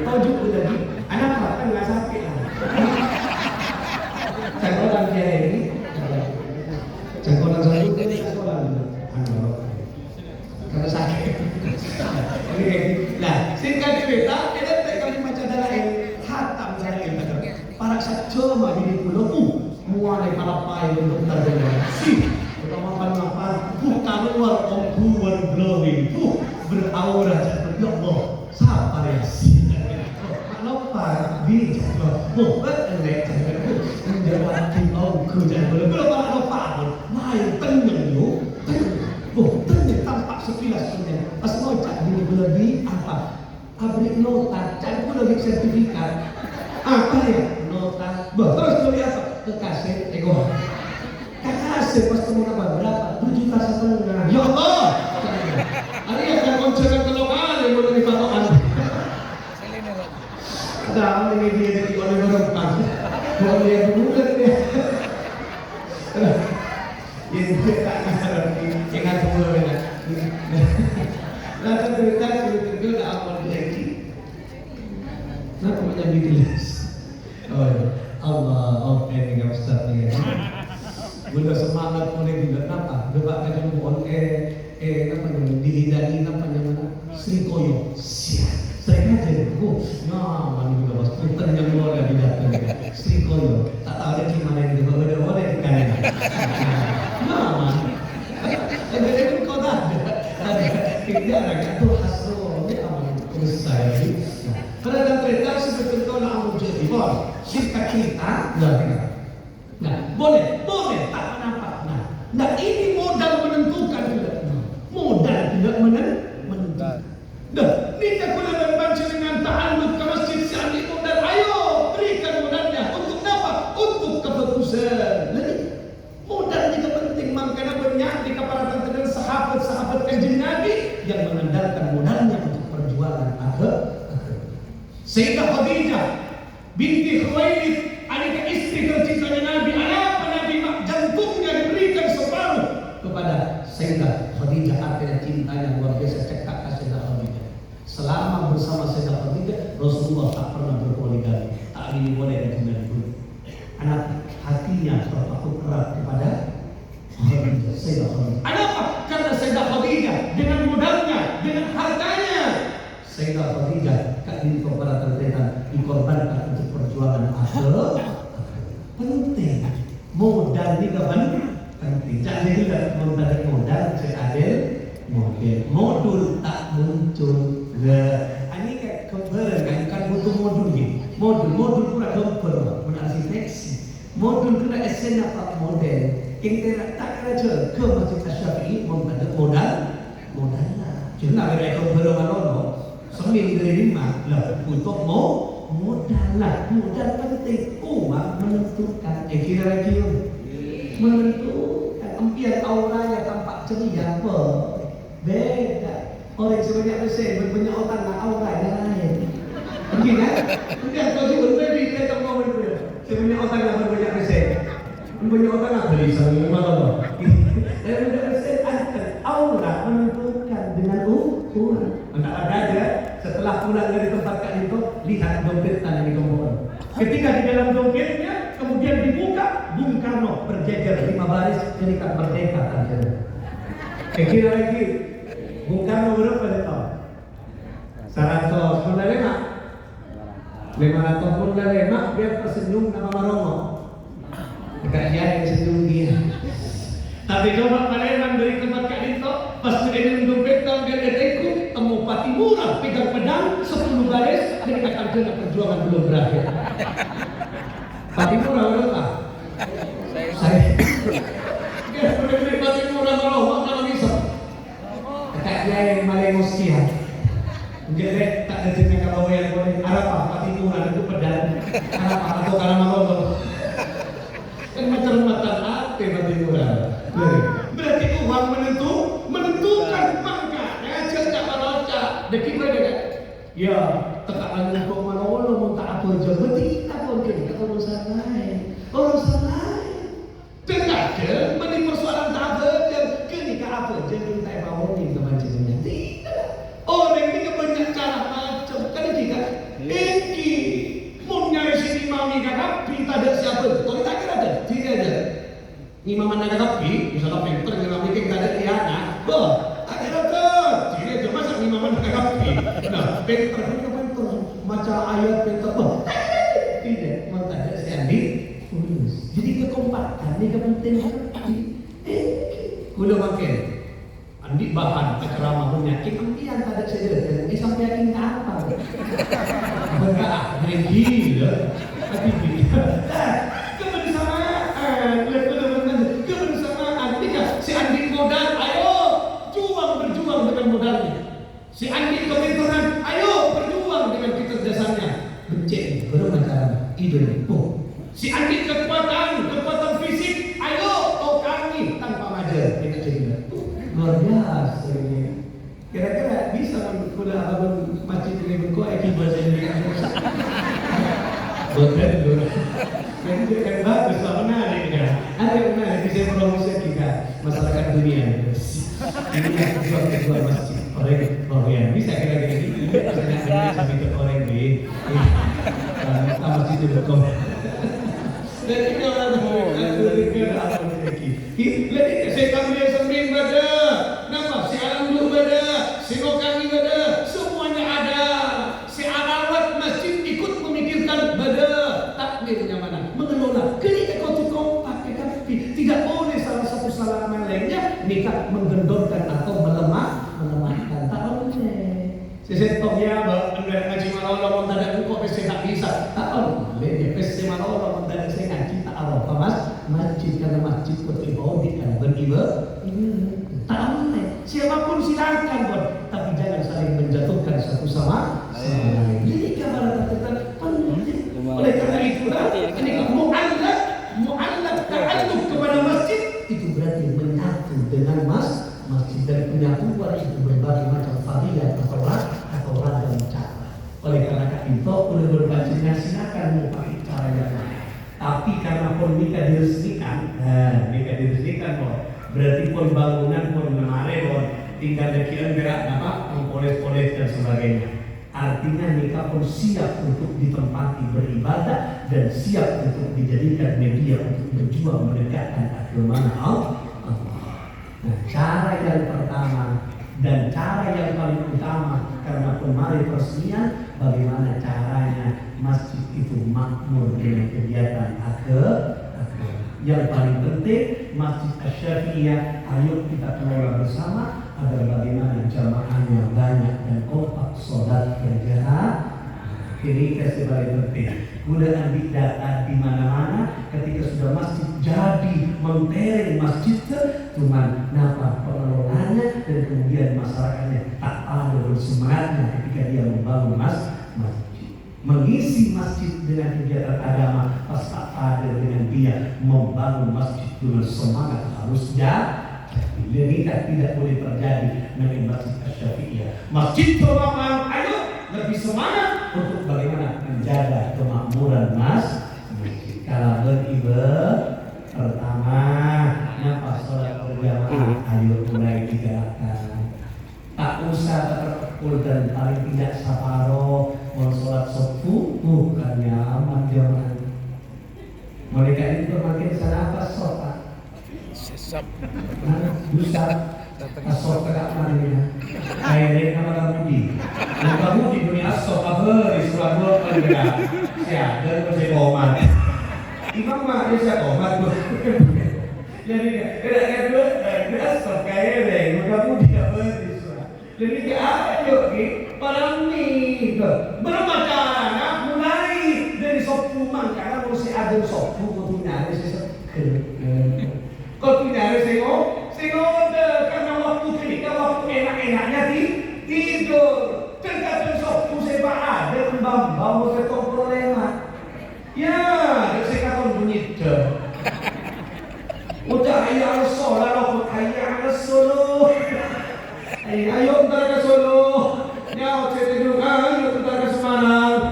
Kau juga lagi. Anak apa kan nggak sakit lah. Cangkolan dia ini. Cangkolan saya ini cangkolan. Karena sakit. Nah, singkat cerita, ada kali macam sedalain. Hatam sedalain. Para saja mah di pulau muai palapai untuk terdengar. Pertama apa? Bukan luar luar glowing. Beraura seperti Allah. Sabar ya. Kenapa di jatuh? Elek menjawab aku jangan belum apa main tenang yo. Tenang tampak sekilas tenang. Pas mau cak lebih apa? Abrik nota, cak lebih sertifikat. Apa ya? Nota. Terus kau lihat kekasih ego. Kekasih pas kamu nambah berapa? 7,5 juta. Ya Allah. Ada yang akan konsekan ke lokal yang boleh dipatokan. Ada ini dia jadi oleh berempat. Kalau dia bukan dia. Yang tak ngerti, ingat semua benar. Lalu cerita juga apa jadi? Nah, punya jelas. Oh, Allah, ini yang Ustaz ni. Guna semangat boleh juga apa? Debat kan on apa namanya? Dihidani apa namanya? Sri Koyo. Saya aja, nah, mana juga mas punten yang luar dari datang. Sri Koyo, tak tahu ada di mana ini, kalau ada di kanan. Nah, ada kau dah ada. Kita agak tu hasro, ni aman terus saya. Pada cerita sebetulnya nak ambil jadi bor, cerita kita, nah, boleh, tak kenapa. Nah, ini modal menentukan tidak, modal tidak menentukan. Dah, ni tak boleh membaca dengan ta'alluq ke masjid Syahid modal. Ayo, berikan modalnya untuk apa? Untuk kefokusan. Lagi, modal juga penting. Makanya banyak di keparatan dengan sahabat-sahabat kanjeng Nabi yang mengandalkan modalnya untuk perjuangan agama. Sayyidah Khadijah binti Khuwailid, adik istri tercintanya Nabi. Apa Nabi jantungnya diberikan separuh kepada Sayyidah Khadijah. Artinya cintanya luar biasa cekak ke Sayyidah Khadijah. Selama bersama Sayyidah Khadijah, Rasulullah tak pernah berpoligami. Tak boleh dengan ibu. Anak hatinya terpaku erat kepada Khadijah, Sayyidah Khadijah. Kenapa? Karena Sayyidah Khadijah dengan modalnya, dengan hartanya, Sayyidah Khadijah diri kepada terdekat dikorbankan untuk perjuangan agama. Penting modal ni kapan penting. Jangan juga modal seadil modul tak muncul. Ini kayak kembar kan butuh modul ni. Modul pura kembar menarsipeksi. Modul kena esen apa model. Kita tak kerja ke Masjid Asy-Syafi'i membantu modal lah. Jangan ada kembar mana Sembil dari 5 lah untuk modal lah, modal penting. Menentukan. Kira lagi menentukan. Ampian auranya tampak ceria apa? Beda. Orang sebanyak persen berbanyak otak lah auranya lain. Mungkin kan? Mungkin kau juga beri kita tak mau beri. Sebanyak otak lah berbanyak persen. Berbanyak otak lah beri sama malam. Berbanyak persen aura menentukan dengan ukuran. Tak ada. Setelah pulang dari tempat Kak Lito, lihat dompetnya yang digembok. Ketika di dalam dompetnya, kemudian dibuka, Bung Karno berjejer 5 baris, jadi Kak Merdeka kan. Kira lagi, Bung Karno berapa letak? 100 pun dah lemak. 500 pun dah lemak, dia tersenyum nama Maromo. Dekat dia yang senyum dia. Tapi coba kalian dari tempat Kak Lito, pas dengan dompet dan dia ikut, temu pati murah, pegang pedang 10 baris, dia kata kerja perjuangan belum berakhir. Pati murah berapa? Saya. Dia beri pati murah kalau kalau bisa. Dekat dia yang Malaysia. Jadi tak ada jenis kalau yang boleh. Apa pati murah itu pedang? Apa atau karena malu? bojo mesti apa kita urusan lain. Urusan lain. Terkadang meni persoalan tak betul, ketika apa je kita bangunin ke macamnya. Tidak. Orang ini banyak cara macam. Kan kita ini mau nyari sini mami kakak, kita ada siapa? Kalau kita kira ada, tidak ada. Imam mana kapi, misalnya pinter dengan mikir tak ada tiada. Bah, tak ada tuh. Tidak ada masa imam mana kapi. Nah, pinter macam ayat pinter. Bah, tidak. Mau tak ada si Andi. Jadi kekompakan ini kepentingan. Kuda makin. Andi bahan ceramah punya. Kemudian tak ada saja. Sampai yakin apa? Enggak, gila. Tapi dia. Si Andi modal, ayo berjuang dengan modalnya. Si Andi kepintaran, ayo berjuang dengan kecerdasannya. Becek, bermacam ide. Si Andi kekuatan fisik, ayo tokangi tanpa majer. Kita cerita. Luar biasa ini. Kira-kira bisa kuda abang masjid ini berkau akibat ini. Betul dulu. Yang kan bagus lah menarik kan. Ada yang menarik bisa promosi kita masyarakat dunia. Ini yang kejual masjid. Orang bisa kira-kira ini. Bisa sampai ke orang di. Masjid itu berkau. Dan ini orang Jadi saya kami sembing pada. Nampak si alam dulu pada. Si kami pada. Semuanya ada. Si arawat masjid ikut memikirkan pada. Takmirnya mana? Mengelola. Ketika kau kompak, tidak boleh salah satu salaman lainnya nikah menggendorkan atau melemahkan. Tak boleh. Saya tahu ya, anda ngaji malam mendadak kok pasti tak bisa. Tak boleh. Dia pasti malam mendadak saya ngaji tak arah mas. Masjid karena masjid beribadah dan beribadah. Tak boleh. Siapapun silakan buat, tapi jangan saling menjatuhkan satu sama lain. Jadi kabar tertentu penting. Oleh karena itu, ini mu'allaq ta'alluq kepada masjid itu berarti menyatu dengan masjid dan penyatuan itu berbagai macam fadilah atau ragam cara. Oleh karena itu, oleh berbacanya silakan mau pakai cara yang lain. Tapi karena pun nikah diresmikan, berarti pun bangunan pun menarik, tinggal dekian gerak apa, poles-poles dan sebagainya. Artinya nikah pun siap untuk ditempati beribadah dan siap untuk dijadikan media untuk berjuang menegakkan agama Allah. Nah, cara yang pertama dan cara yang paling utama karena kemarin peresmian, bagaimana caranya masjid itu makmur dengan kegiatan agama. Yang paling penting Masjid Asy-Syafi'iyah, ayo kita kelola bersama agar bagaimana jamaahnya banyak dan kompak sholat berjamaah. Ini kasih paling penting. Kemudian ambil data di mana-mana ketika sudah masjid jadi mentereng masjid cuman napa pengelolanya dan kemudian masyarakatnya tak ada bersemangatnya ketika dia membangun masjid. Mengisi masjid dengan kegiatan agama pas tak ada dengan dia membangun masjid dengan semangat harusnya. Jadi tidak boleh terjadi dengan Masjid Asy-Syafi'iyah. Masjid terbangun, ayo lebih semangat untuk bagaimana menjaga kemakmuran masjid. Kalau beribadah pertama, napa sholat berjamaah, ayo mulai digerakkan. Tak usah terpukul dan paling tidak saparo mau sholat subuh, bukan nyaman jamaah. Mereka itu makin sana apa sholat? Sesap. Bisa asal tegak mana? Akhirnya nama kamu di dunia asal apa di Surabaya pada ya dan masih komat. Imam mah dia siapa komat tuh? Jadi dia asal kaya deh. Kamu di apa di Surabaya? Jadi dia ayo parang nih bermacam mulai dari sopu mangkana mesti ada sopu kutunya ada Kau tidak harus tengok karena waktu ketika waktu enak-enaknya tidur. Terkadang sopku sebab ada bawa ke problema. Ya, saya kata bunyi dah. Udah ayah sholat, aku ayah solo. Ayo ntar ke Solo. Ya, saya tidur ayo ntar ke Semarang.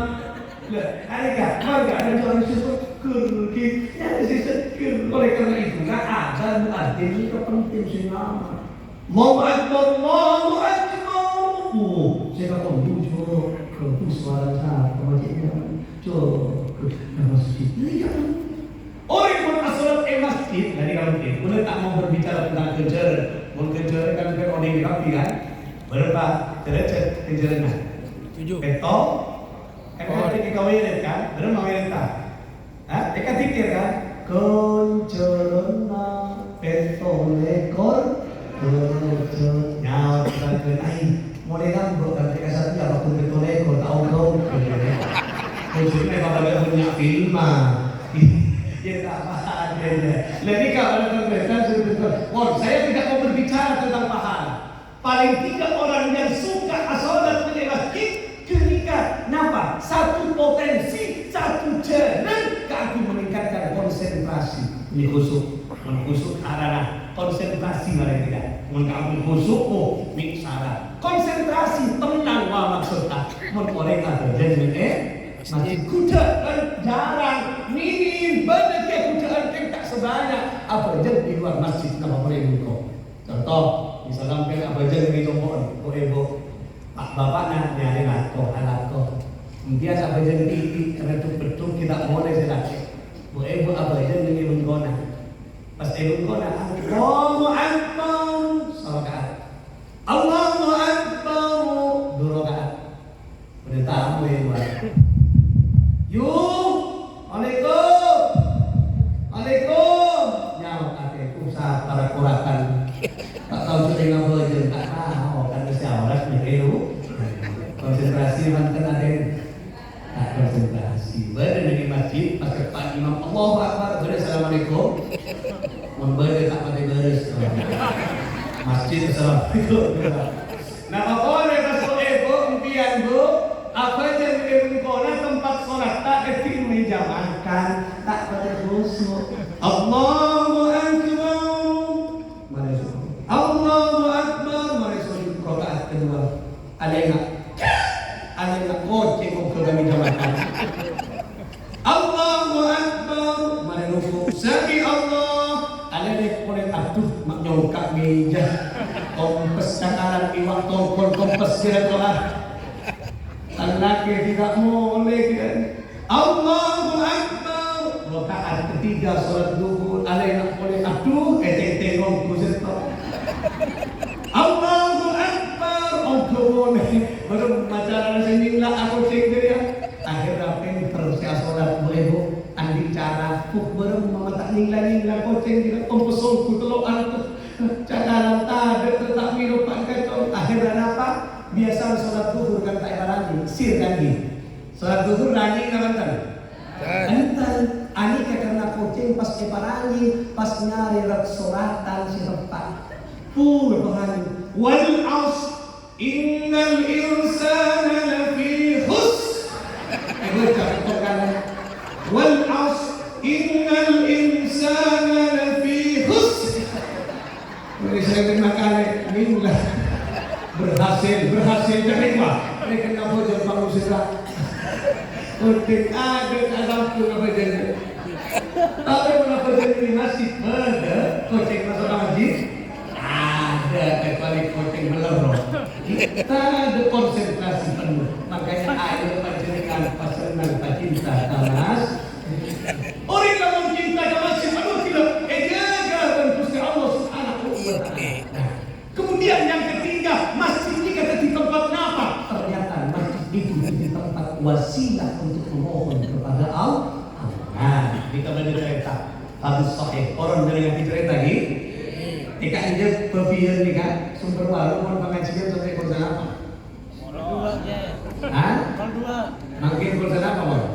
Adakah? Maka ada orang syukur yang disyukur. Oleh karena itu, azan muadzin itu penting sekali. Allahu Akbar, Allahu Akbar. Saya kata jujur ke suara saya, masjidnya jujur ke masjid. Orang pun asalat masjid, dari kamu boleh tak mau berbicara tentang kejar, mau kejar kan orang yang rapi kan, berapa derajat kejarnya? 7. Betul. Kan kita kawin kan, berapa kawin tak? Eka pikir kan, kejarnya betul lekor, kejarnya terkenai. Mulai kan bukan ketika satu apa pun betul lekor tahu kau. Maksudnya kalau punya film dia tak paham dia. Lebih kalau mereka sudah saya tidak mau berbicara tentang pahala. Paling tidak orang yang suka asalat di masjid ketika napa? Satu potensi, satu jalan kaki meningkatkan konsentrasi. Ini khusyuk arana konsentrasi mereka tidak. Mengkamu khusyuk miksara. Konsentrasi tenang maksudnya. Mereka terjadi masjid kuda kan jarang, minim banyak ya kudaan yang tak sebanyak apa aja di luar masjid nama mereka. Contoh, misalnya mungkin apa aja di Jombor, ibu, pak bapaknya nyari anakku. Kemudian apa aja di TV karena itu betul kita boleh selaki. Bu ibu apa aja di Bungkona. Pas di Bungkona, Allahu Akbar, salat. Allahu Akbar, 2 rakaat. Udah tahu ya, Alaikum. Nyawa kakekku saat para kurakan. Tak tahu sudah ngapa aja tak tahu kan siapa mikir konsentrasi mantan ada tak konsentrasi. Berada di masjid pas depan imam Allahu Akbar berada assalamualaikum. Membaca tak pakai beres. Masjid assalamualaikum. Nah apa boleh masuk impian bu? Apa yang berkona tempat sholat tak efektif menjamankan tak pada khusyuk. Allahu Akbar. Allahu Akbar. Mari rakaat kedua. Ada yang kocek ke kami jamankan. Allahu Akbar. Mari ruku. Sami Allah. Ada yang boleh aduh mak nyongkak meja. Kompes cakaran iwak tongkol kompes kira-kira. Laki tidak boleh kan. Allahu Akbar. Rakaat ketiga salat zuhur ada yang boleh aduh tengok kusetto. Allahu Akbar. Boleh baru macara sendirilah aku cek dia. Akhirnya pinter si salat boleh andi cara baru mama tak ningla koceng dia kompesol ku telok anak cakaran tak tetap minum pakai akhirnya apa? Biasa sholat zuhur kan tak rangi, sir kan di. Sholat zuhur rangi kan kan? Antan, ani karena kucing pas eparangi, pas nyari rak sholatan si repak. Bahani. Wal as, innal insana lafi khus. Wal as, innal insana lafi khus. Ini saya terima kali minggu berhasil terima. Mereka nak belajar bangun segera. Untuk ada dalam pun apa jadi. Tapi kenapa jadi masih ada coaching masuk masjid? Ada kecuali coaching belum. Kita ada konsentrasi penuh. Makanya ayo panjenengan pasangan cinta tamas. Orang kamu cinta masih penuh tidak. Jaga tentu Allah Subhanahu wa taala. Kemudian yang ketiga, masjid ini kata di tempat apa? Ternyata masjid itu di tempat wasilah untuk memohon kepada Allah. Nah, kita baca cerita hadis sahih. Orang dari yang cerita lagi, jika dia berpikir nih kan, sumber baru mau pengajian sampai kurang apa? Dua. Mungkin kurang apa mau?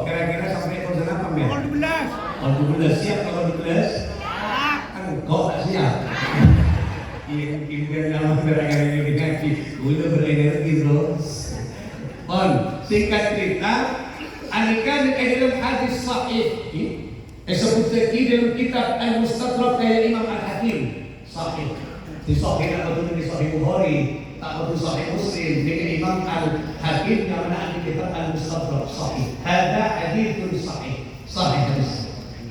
Kira-kira sampai kurang apa men? 12 siap kalau 12? Kok tak siap? Mungkin dalam barang-barang yang ngaji, udah berenergi terus. Singkat cerita, anikan dalam hadis sahih, disebut lagi dalam kitab Al-Mustadrak kayak Imam Al-Hakim sahih. Di sahih atau di Sahih Bukhari, tak betul Sahih Muslim dengan Imam Al-Hakim yang mana di kitab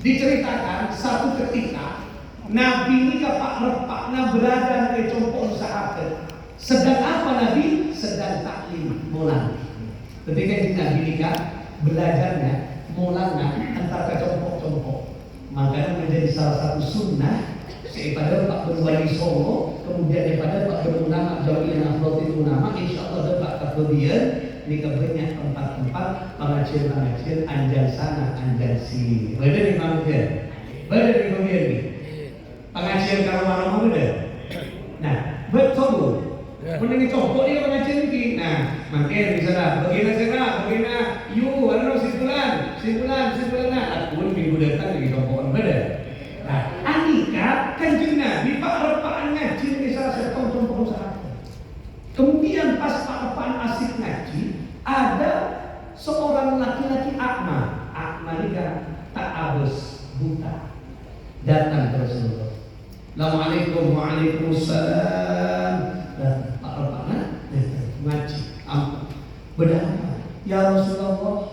Diceritakan satu ketika Nabi ini kapak repakna berada di compong sahabat. Sedang apa Nabi? Sedang taklim mulang. Ketika Nabi nikah belajarnya mulangnya antar ke compok-compok. Maka menjadi salah satu sunnah daripada Pak Berwali Solo, kemudian daripada Pak Berulama Jami'in Afrotin Ulama, insya Allah dapat kemudian ini banyak tempat-tempat pengajian-pengajian anjal sana, anjal sini. Beda di mana? Beda di mana ni? Pengajian kalau mana beda? Nah, betul. Mendengar contoh dia pengajian ni. Nah, makin misalnya bagaimana, you, simpulan. Aku minggu datang lagi contohan beda. Nah, Andika Kanjeng Nabi Pak Repaan ngaji ini salah satu contoh usaha. Kemudian pas Pak Repaan asik ngaji, ada seorang laki-laki akma. Akma ini kan tak habis buta. Datang ke Rasulullah. Assalamualaikum, waalaikumsalam. Dan Pak Repaan ngaji. Berapa? Ya Rasulullah,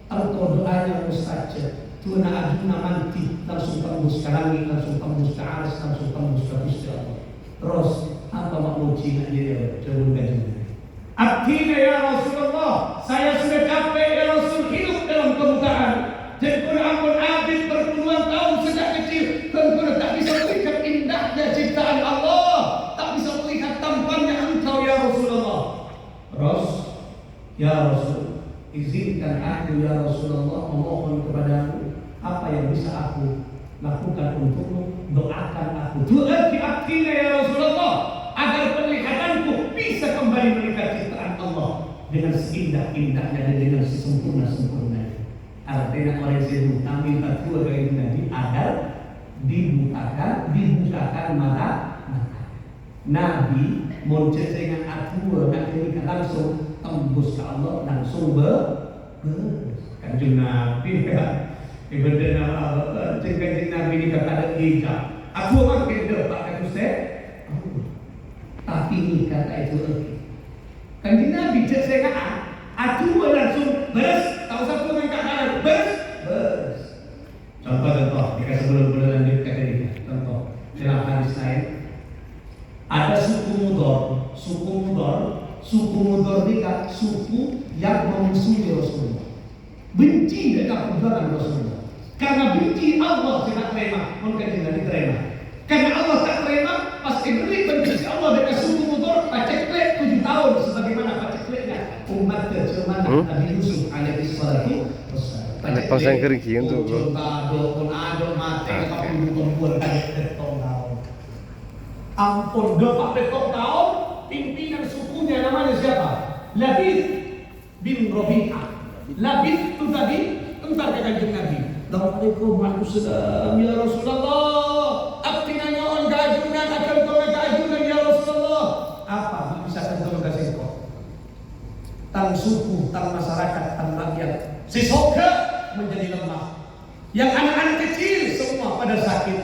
engkau doanya mustajab. Tuna aduna manti langsung tembus ke langit, langsung tembus ke aras, langsung tembus ke Gusti Allah. Terus apa makna cina dia jauh gajinya? Abdina ya Rasulullah, saya sudah capek ya Rasul hidup dalam kebutaan. Jadi kalau ampun abid berpuluhan tahun sejak kecil, tentu tak bisa melihat indahnya ciptaan Allah, tak bisa melihat tampannya engkau ya Rasulullah. Terus ya Rasul, izinkan aku ya Rasulullah memohon kepadamu apa yang bisa aku lakukan untukmu, doakan aku. Tu'ati abdina ya Rasulullah, agar penglihatanku bisa kembali melihat ciptaan Allah dengan seindah-indahnya dan dengan sesempurna-sempurnanya. Artinya orang yang buta minta dua dari Nabi agar dibukakan mata. Nabi mau dengan aku nanti langsung tembus ke Allah, langsung Kanjeng Nabi Ibadah nama Kanjeng Nabi ini kata ada hijab. Aku orang beda Pak kata Ustaz. Tapi ini kata itu Kanjeng Nabi cek saya kata aku langsung beres. Tahu satu yang kata beres. Contoh jika sebelum lanjut kata ini. Contoh dalam hadis lain ada suku Mudor ini kan suku yang memusuhi Rasulullah. Benci dengan perjuangan Rasulullah. Karena benci Allah tidak terima, mungkin tidak diterima. Karena Allah tak terima, pasti beri benci Allah dengan suku Mudor. Paceklek 7 tahun, sebagaimana pacekleknya umat terjemahan Nabi Yusuf alaihi salatu wassalam. Pasang kering tu. Ado mati, tapi perempuan tahun. Ampun, 40 tahun pimpinan sukunya namanya siapa? Labid bin Rabi'ah. Labid itu tadi entar ke Kanjeng Nabi. Assalamualaikum warahmatullahi wabarakatuh. Ya Rasulullah, abdina nyaon keajunan akan kau keajunan ya Rasulullah. Apa bisa kau kasih kau? Tang suku, tang masyarakat, tang rakyat. Si soka menjadi lemah. Yang anak-anak kecil semua pada sakit.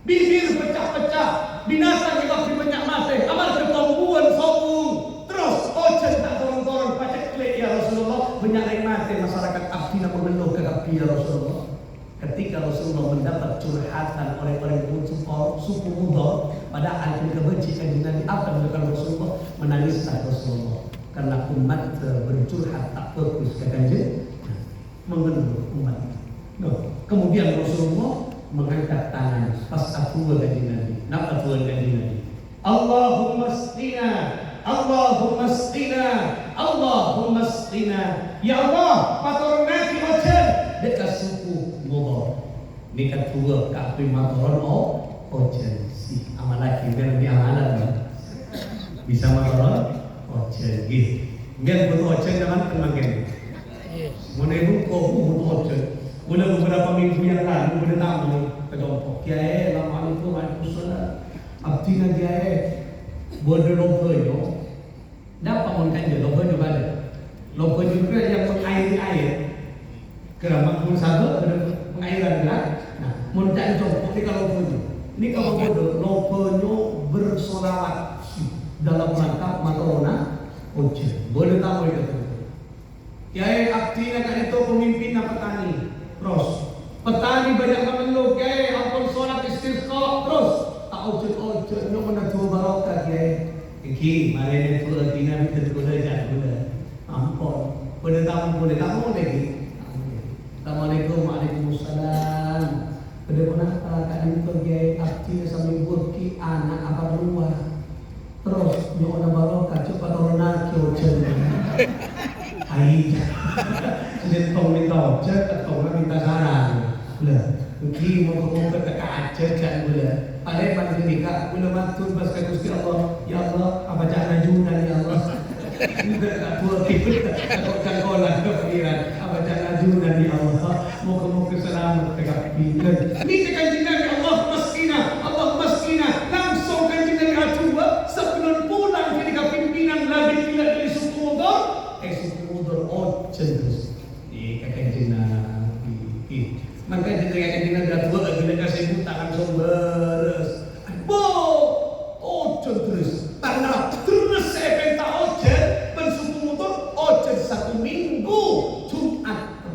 Bibir pecah-pecah. Binatang yang lebih banyak mati. Amal ketombuan sobung. Terus ojen tak dorong-dorong paceklek ya Rasulullah. Banyak yang mati masyarakat abdina mengeluh ke api ya Rasulullah. Ketika Rasulullah mendapat curhatan oleh orang suku Mudor, padahal mereka benci Kanjeng Nabi, apa yang dilakukan Rasulullah? Menangislah Rasulullah karena umat bercurhat tak fokus ke Kanjeng, mengeluh umat. Kemudian Rasulullah mengangkat tangan pas aku Kanjeng Nabi. Napa Tuhan Kanjeng Nabi? Allahumma asqina, Allahumma asqina, Allahumma asqina. Ya Allah, patur nanti ojen dekat suku Mudor. Ini kan tua kapi matoron ojen si amalaki kan di amalan bisa matoron ojen gitu. Nggak butuh ojen zaman kemarin. Menebu kau butuh ojen. Udah beberapa minggu yang lalu udah tamu ke Jompok. Kiai, assalamualaikum warahmatullahi wabarakatuh. Abdina kiai, bodoh logoyo. Dapat mengkaji logoyo balik. Logoyo juga yang mengairi air. Keramat pun satu ada pengairan gerak. Nah, mencari Jompok ini kalau logoyo. Ini kalau logoyo bersolawat dalam rangka matrona ojen. Boleh tahu itu. Kiai Abdina kan itu pemimpin petani. Terus Petani banyak mengeluh, kiai, ampun sholat istisqa terus. Tak ojek nak mana tu barokah, kiai. Iki, mari ni tu lagi nabi tu dah jatuh. Ampun, pada tamu lagi. Assalamualaikum, waalaikumsalam. Pada kenapa kat itu kiai abdi sambil burki anak apa luar. Terus nak mana barokah cepat orang nak ojek. Ai, jadi tong minta ojek, tong minta saran. Lah, mungkin mau ke aja kan boleh. Padahal pada nikah boleh matur pas ke Gusti Allah. Ya Allah, apa jangan ajunan ya Allah. Tidak buat kita. Kan kolan kepikiran. Apa jangan ajunan ya Allah. Moga-moga selamat tegak pikir. Ni kanjeng Nabi Allah maskina. Langsung kanjeng Nabi atua sebelum pulang ketika pimpinan lagi tidak dari suku Mudar. Suku Mudar terus. Ni kanjeng Nabi. Maka ketika kita dah tua, kita kasih tangan beres. Terus. Tanah terus saya minta ojek bersuku motor ojek 1 minggu. Jumat.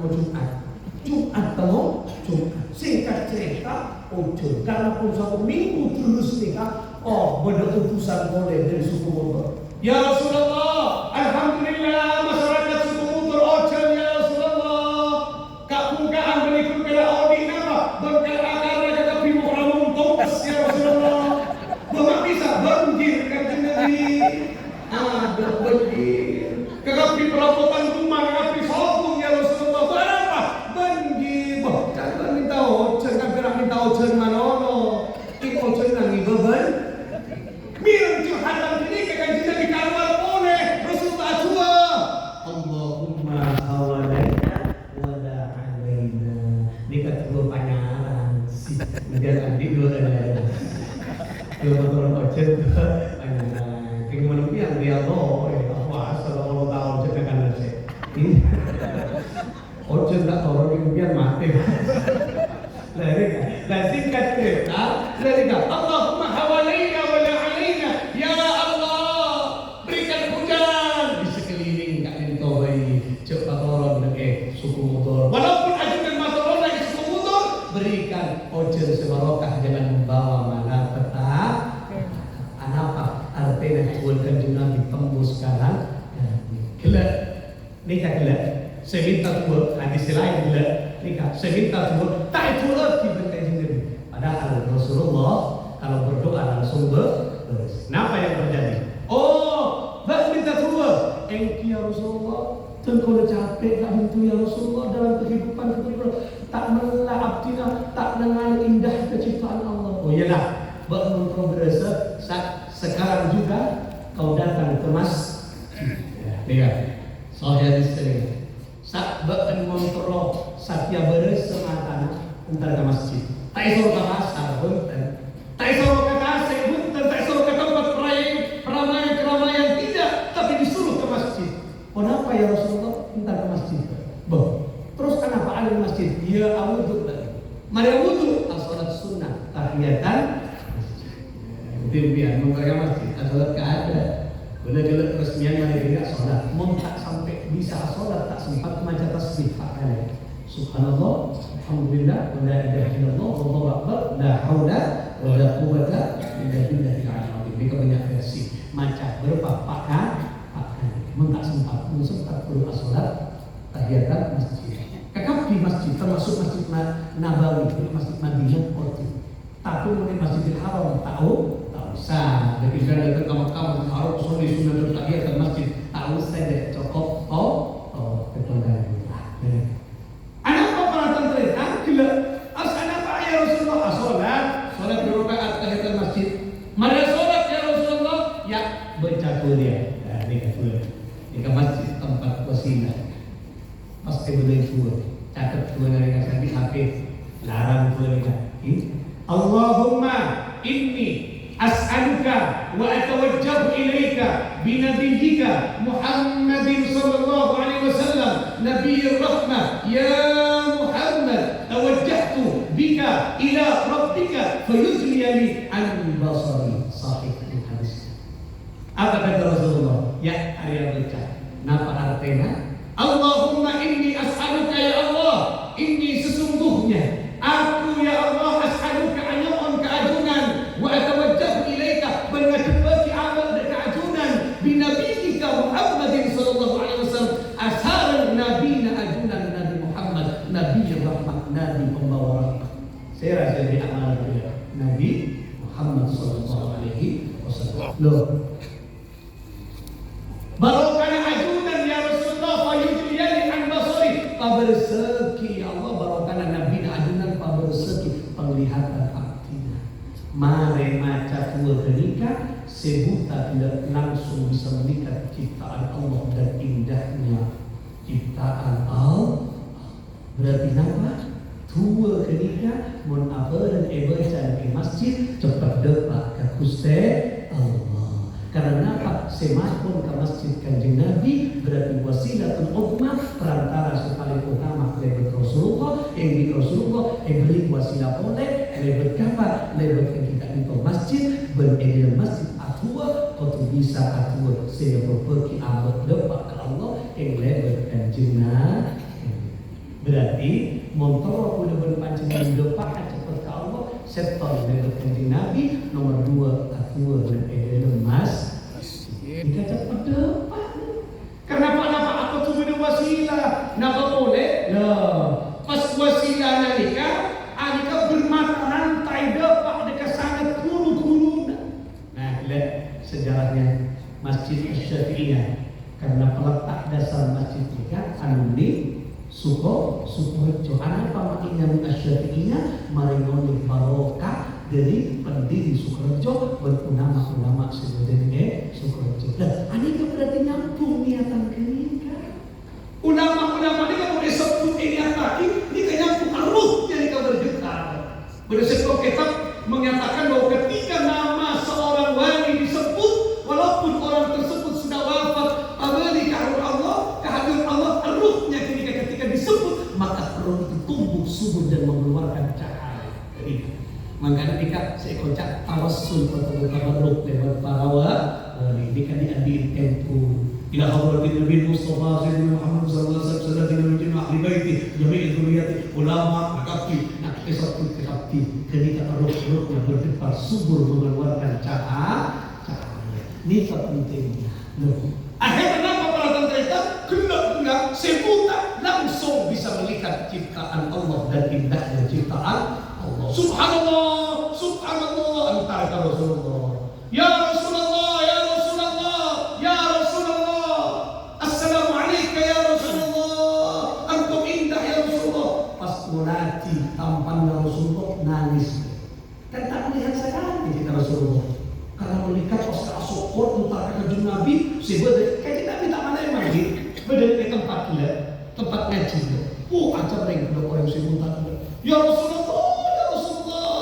Singkat cerita ojek. Karena pun 1 minggu terus nikah. Benar utusan boleh dari suku motor. Ya Rasulullah, alhamdulillah masyarakat suku motor ojek ya Rasulullah. Bukaan berikut kala audit nama berkara-kara kata pimu ramun topas ya Rasulullah. Bapak bisa banjir kanjeng Nabi. Banjir. Kekapi perabotan rumah, kekapi sokong ya Rasulullah. Berapa? Banjir. Jangan minta ojek, kan minta ojek manono. Ini ojek nangi beban. Mirang curhatan ini ke kanjeng Nabi keluar boleh. Rasulullah jua. Allahumma hawalaina wala alaina. Ini kata dua panyaran. Biar adik dua ada. Kalau motor ojek panyaran. Kini mana yang dia loh. Wah, kalau tahu ojek kan nasi. Ojek tak tahu kemudian mati. Dan singkat cerita, Allahumma hawalaina wala alaina. Ya Allah, berikan hujan di sekeliling kak ini tohai. Cepat orang suku motor. Walaupun ajukan motor lagi suku motor, berikan ojek sebarokah, jangan membawa malapetaka. Apa artinya kuatkan Nabi tembus sekarang? Kelak nikah kelak. Saya minta tua hadis lain kelak nikah. Saya minta tua tak itu lagi berkaitan Nabi. Padahal Rasulullah kalau berdoa langsung beres. Kenapa yang terjadi? Minta tua. Ya Rasulullah, tengkol capek tak minta ya Rasulullah dalam kehidupan tak melah abdina, tak mengenal indah keciptaan Allah. Iyalah, bangun kau berasa sekarang juga kau datang ke lihat, saya di sini. Saat mengontrol satya beres semata entar ke masjid. Tak isor ke pasar bunten, tak isor ke kasih bunten, tak isor ke tempat keramaian tidak, tapi disuruh ke masjid. Kenapa ya Rasulullah? Entar ke masjid. Terus kenapa ada di masjid? Ya awudu tadi. Mari awudu, salat sunnah, tahiyatan. Biar memperkaya masjid, sholat ada. Bila resmian mari tidak sholat, tak sampai bisa sholat tak sempat membaca tasbih pakai. Subhanallah, alhamdulillah, wa la ilaha illallah, wallahu akbar, la haula wa la quwwata illa billahil aliyyil azim. Ini banyak versi. Maca berapa pakai. Tak sempat perlu sholat tahiyatan masjid. Kakak di masjid termasuk masjid Nabawi, masjid Madinah, tapi mungkin Masjidil Haram tahu. Usah, jadi saya datang ke Makkah, harus sore sunnah bertahiyat masjid. Tak usah deh, cukup kepada anak apa perhatian terlihat? Gila, asal apa ya Rasulullah? Sholat berrakaat tahiyat masjid. Mari sholat ya Rasulullah. Ya, bercatur dia. Ini ke masjid tempat wasilah. Pasti boleh tua. Catat tua dari kasih HP. Larang tua lagi. Allahumma inni as'aluka wa atawajjahu ilaika binabiyyika Muhammadin sallallahu alaihi wasallam nabiyyir rahmah ya Muhammad tawajjahtu bika ila rabbika fayujliyani an basari sahih hadis. Apa kata Rasulullah? Ya, Arya baca. Napa artinya? Allahumma inni as'aluka ya Allah, inni sesungguhnya Nabi pembawa rahmat. Saya rasa di amal beliau Nabi Muhammad sallallahu alaihi wasallam. Loh, barokana ajudan ya Rasulullah fayujriyani an basari. Paberseki ya Allah, barokana Nabi ajudan paberseki penglihatan aktina. Mare maca tua kenika sebuta tidak langsung bisa melihat ciptaan Allah dan indahnya ciptaan Allah. Berarti apa? Tua kenika mun apa dan ebacan ke masjid cepat depak ke Gusti Allah. Karena apa? Semakun ke masjid Kanjeng Nabi berarti wasilatul ummah, perantara paling utama lebet Rasulullah, yang di Rasulullah beri wasilah oleh lebet kapa lebet kita itu masjid beredil masjid atua atau bisa atua saya pergi abad depak ke Allah yang lebet Kanjeng Nabi. Berarti motor udah berpancingan depak cepat ke Allah setor lebet Kanjeng Nabi. Nomor 2 atua beredil mas kita cepat depak. Kenapa aku tuh beda wasilah? Napa boleh? Lah, pas wasilah nalika, anika bermata rantai depak dekat sangat guru-guru. Nah, lihat sejarahnya Masjid Asy-Syafi'iyah. Karena peletak dasar masjid kita anu di Sukoharjo. Anak pamakinya Asy-Syafi'iyah maringoni barokah dari pendiri Sukoharjo berulama-ulama sebenarnya Sukoharjo. Dan anika berarti nyambung niatan kenika. Ulama-ulama ini kalau disebut niat lagi, ini nyambung arusnya ini berdekat. Berdasarkan kitab menyatakan bahwa ketika nama seorang wali disebut, walaupun orang tersebut sudah wafat, kembali ke Allah, kehadiran Allah, arusnya ketika disebut, maka roh itu tumbuh subur dan mengeluarkan cahaya. Makanya ketika saya kocak tawassul atau tabarruk lewat para wali, ini kan diambil tempo ila hadratin Nabi Mustafa Sayyidina Muhammad sallallahu alaihi wasallam dan ahli baiti jami'i dzurriyyati ulama aktif nak kesatu aktif ketika roh-roh yang berdebar subur mengeluarkan cahaya. Ini pentingnya. Akhirnya kenapa para tentara kena sebuta langsung bisa melihat ciptaan Allah dan indahnya ciptaan Allah. Subhanallah, subhanallah antara Rasulullah. Ya Rasulullah, ya Rasulullah, ya Rasulullah. Assalamualaikum ya Rasulullah. Antum indah ya Rasulullah. Pas mulati tampan Rasulullah nangis. Dan tak melihat sekali kita Rasulullah. Karena melihat Oscar Sokor utara Kanjeng Nabi, sebab kayak Nabi tak mana yang mandi. Beda ke tempat kita, tempat ngaji. Ajar yang kedua orang sebut tadi. Ya Rasulullah, ya Rasulullah.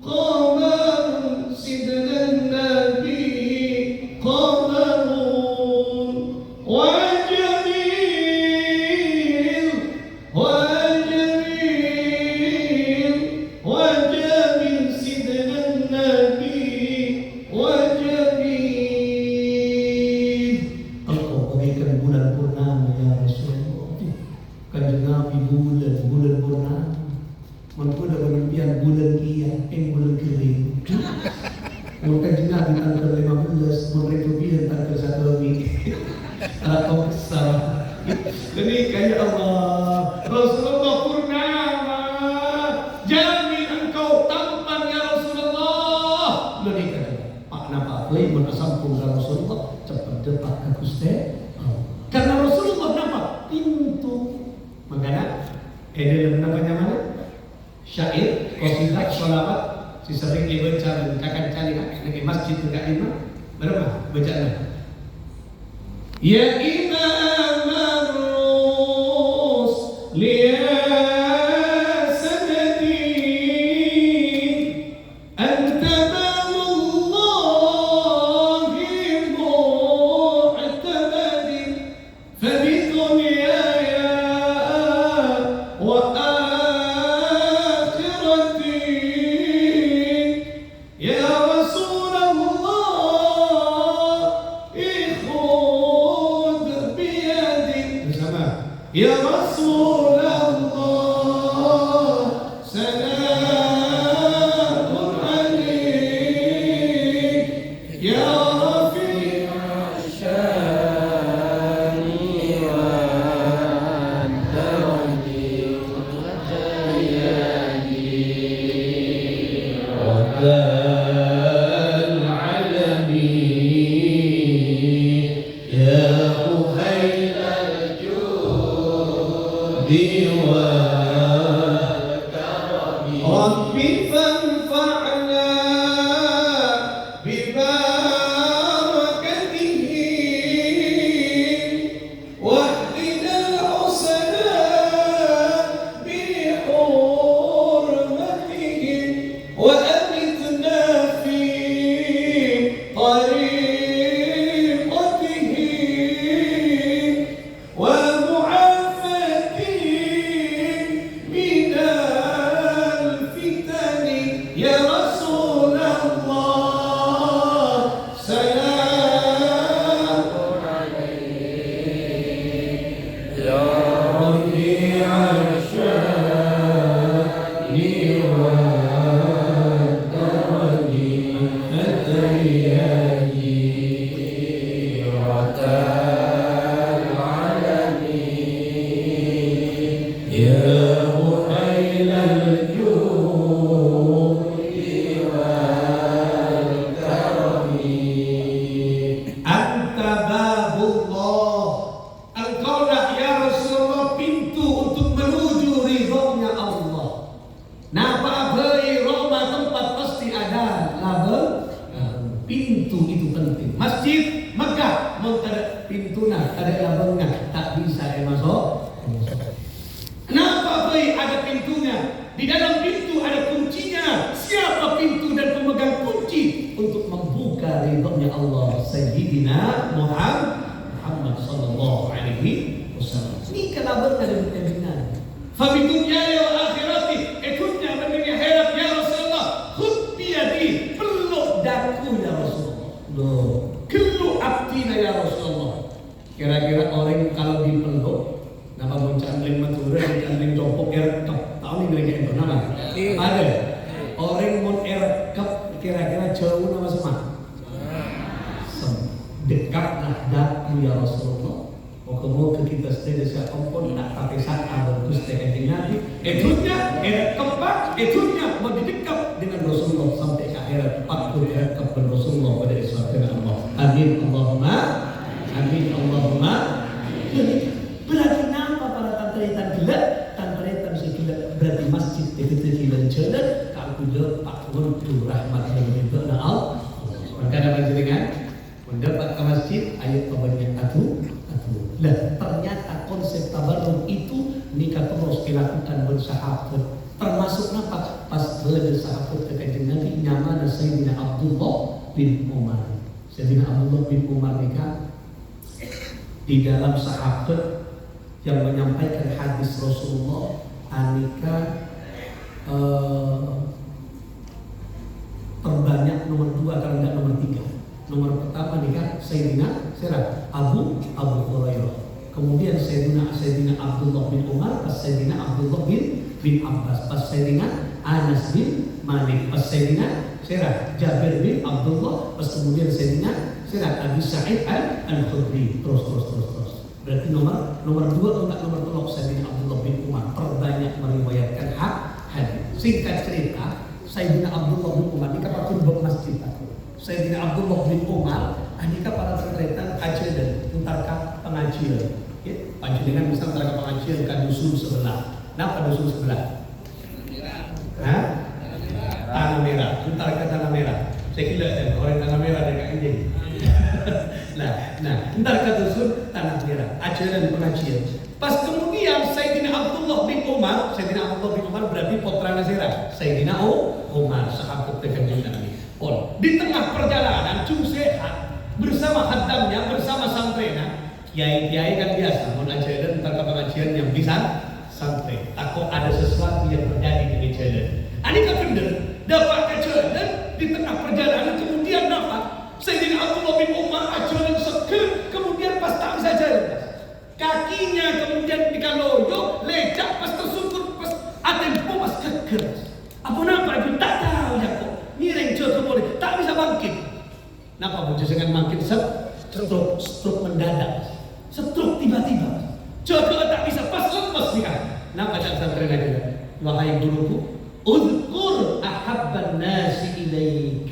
Qamarun sidnan Nabi, qamarun wajamil sidnan Nabi. Engkau bagaikan bulan purnama ya Rasulullah. Kanjeng Nabi bulan purnama. Manpuda berlebihan bulan kia, bulan kering. Kanjeng Nabi tanggal 15, berlebihan tanggal 1 minggu. Atau kesal. Jadi kayak Allah, Rasulullah purnama. Jamin engkau tampan ya Rasulullah. Lebih kata, kenapa aku yang sampung ke Rasulullah cepat depak ke Gusti Allah. Karena Rasulullah nampak pintu. Makanya dalam namanya mana? Syair, qasidah, sholawat. Si sering dibaca dan kakak cari lagi masjid dekat imam. Berapa bacaan? Ya Imam Ar-Rus liya sanadi anta babullahi mu'tamadi fabidunyaya wa akhirati ya Rasulullah ikhud Allah salam Ya Rafi'al sya'ni wal karami at-tayyani ratal alamin Ya muhailal judi wal karami Anta babullah, engkaulah ya Rasulullah pintu untuk menuju ridhonya Allah. Napa beri Roma tempat pasti ada label pintu itu penting. Masjid Mekah mau ada pintu nah ada labelnya tak bisa masuk. Kenapa beri ada pintunya? Di dalam pintu ada kuncinya. Siapa pintu dan pemegang kunci untuk membuka ridhonya Allah? Sayyidina Muhammad sallallahu alaihi wasallam. Ini kelabarnya dari Nabi. Fabidunya ya akhirati ikutnya mendengar herat ya Rasulullah. Khud biyadi peluk daku ya Rasulullah. Loh, keluk abdina ya Rasulullah. Kira-kira orang kalau dipeluk nama boncang matura dan jopok erkep tahu nih mereka itu nama ada orang mau erkep kira-kira jauh nama semua dekatlah daku ya Rasulullah moga-moga kita setia siapa pun nak pakai saat bagus dengan Nabi itunya erkep itunya mau didekat dengan Rasulullah sampai ke akhirat 40 erkep dengan Rasulullah pada isyarat Allah amin Allahumma amin Allahumma. Berarti nama para tanteretan gelap, tanteretan segelap berarti masjid itu jalan jalan kalau gelap pak wudhu rahmat dan ridha Allah. Maka dapat jenengan mendapat ke masjid ayat kebanyakan atu. Lah ternyata konsep tabarruk itu nikah terus dilakukan bersahabat. Termasuk apa? Pas bersahabat ke kanjeng Nabi nyaman Sayyidina Abdullah bin Umar. Sayyidina Abdullah bin Umar nikah di dalam sahabat yang menyampaikan hadis Rasulullah anika terbanyak nomor 2 kalau tidak nomor 3. Nomor pertama nikah Sayyidina Abu Hurairah. Kemudian Sayyidina Abdullah bin Umar, pas Sayyidina Abdullah bin Abbas, pas Sayyidina Anas bin Malik, pas Sayyidina Jabir bin Abdullah, pas kemudian Sayyidina Abi Sa'id Al-Khudri, terus. Berarti nomor 2 atau enggak nomor 3 Sayyidina Abdullah bin Umar terbanyak meriwayatkan hadis. Singkat cerita, Sayyidina Abdullah bin Umar ini kapal buat masjid aku. Sayyidina Abdullah bin Umar andika para terkaitan kajian entarkah pengajian. Ya, panjenengan misal entarkah pengajian kan dusun sebelah. Napa dusun sebelah? Tanah merah. Entarkah tanah merah. Saya kira orang tanah merah dekat ini. Nah, entar kata dusun tanah merah, ajaran pengajian. Pas kemudian Sayyidina Abdullah bin Umar berarti putra Nazira. Sayyidina Umar sahabat dengan Nabi. Di tengah perjalanan cung sehat bersama hadamnya, bersama santrena. Kiai-kiai kan biasa mau ajaran entar ke pengajian yang bisa santai. Takut ada sesuatu yang terjadi di jalan. Anika bener dapat ajaran di tengah perjalanan kemudian dapat Sayyidina Abdullah bin Umar ajaran seger, kemudian pas tak bisa jalan. Kakinya kemudian dikaloyo, lecak pas tersungkur, pas atempo pas geger. Apa napa itu tak tahu ya kok. Miring jatuh boleh, tak bisa bangkit. Napa bocah dengan bangkit stroke mendadak. Stroke tiba-tiba. Jatuh tak bisa pas lepas nikah. Napa tak sampai lagi? Wahai guruku, uzkur ahabban nasi ilaik.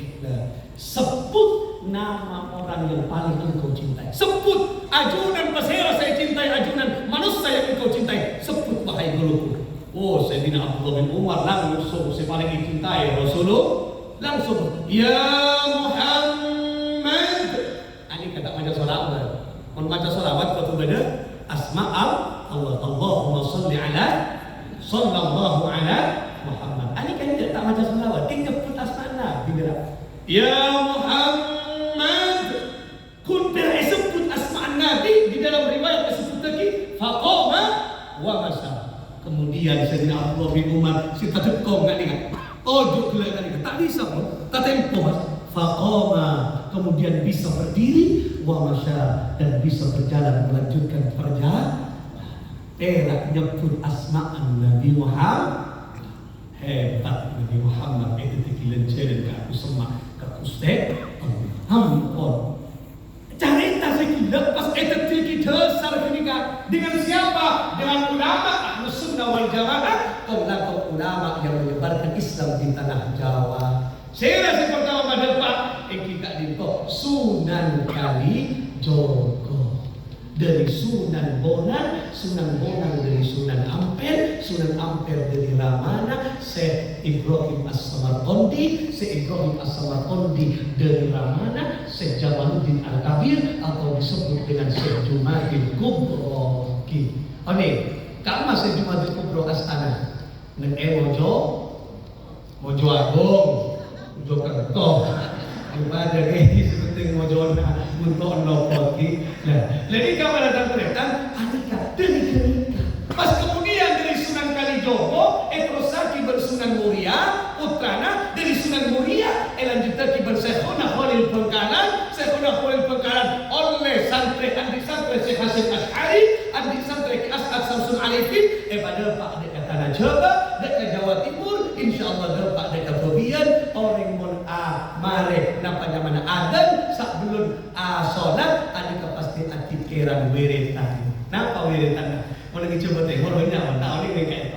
Sebut nama orang yang paling engkau cintai. Sebut ajunan pasera saya cintai, ajunan manusia yang engkau cintai. Sebut wahai guruku. Oh, Sayyidina Abdullah bin Umar langsung si paling dicintai Rasulullah. Langsung ya Muhammad. Ini kata macam salawat. Mau baca salawat kau beda asma Allah. Allahumma salli ala sallallahu ala Muhammad. Ini kan tidak tak macam salawat. Dia nyebut asma Nabi berapa? Ya Muhammad. Kun disebut asma Nabi di dalam riwayat disebut lagi faqama wa masa. Kemudian Sayyidina Abdullah bin Umar si tajukkom enggak ingat. Ojo gelak kali tak bisa pun. kata tempo mas. Faqama, kemudian bisa berdiri, wa masya, dan bisa berjalan melanjutkan perjalanan. Terak nyebut asma'an Nabi Muhammad. Hebat Nabi Muhammad itu dikilencerin ke aku semak ke kustek. Ampun. Cerita sekilas pas itu kita sarkenika dengan siapa? Dengan ulama Ahlus Sunnah wal Jamaah, kelompok ulama yang menyebarkan Islam di tanah Jawa. Saya rasa pertama pada Pak kita dinto Sunan Kalijogo. Dari Sunan Bonang dari Sunan Ampel dari Ramana, Syekh Ibrahim As-Samarqandi dari Ramana, Syekh Jamaluddin Al-Kabir atau disebut dengan Syekh Jumadil Kubro. Ini, kamu Syekh Jumadil Kubro Astana, neng Mojo Agung, Mojo Kerto, ibadah ini seperti Mojo untuk nopoti. Nah, jadi kamu datang kereta, anika dari kereta. Pas kemudian dari Sunan Kalijogo, terusaki bersunan Muria, putrana dari Sunan Muria, lanjutaki bersehona Khalil Pengkalan, oleh santri adik santri Syekh Hasyim Asy'ari, adik santri As'ad Samsul Arifin, pada Pak dekat Tanah Jawa, dekat Jawa Timur, insyaallah Pak dekat Bobian, orang mon mare napanya mana adan sebelum sholat ada pasti atikiran wirid tadi. Napa wirid tadi? Mau lagi coba teh, mau banyak, tahu ni kayak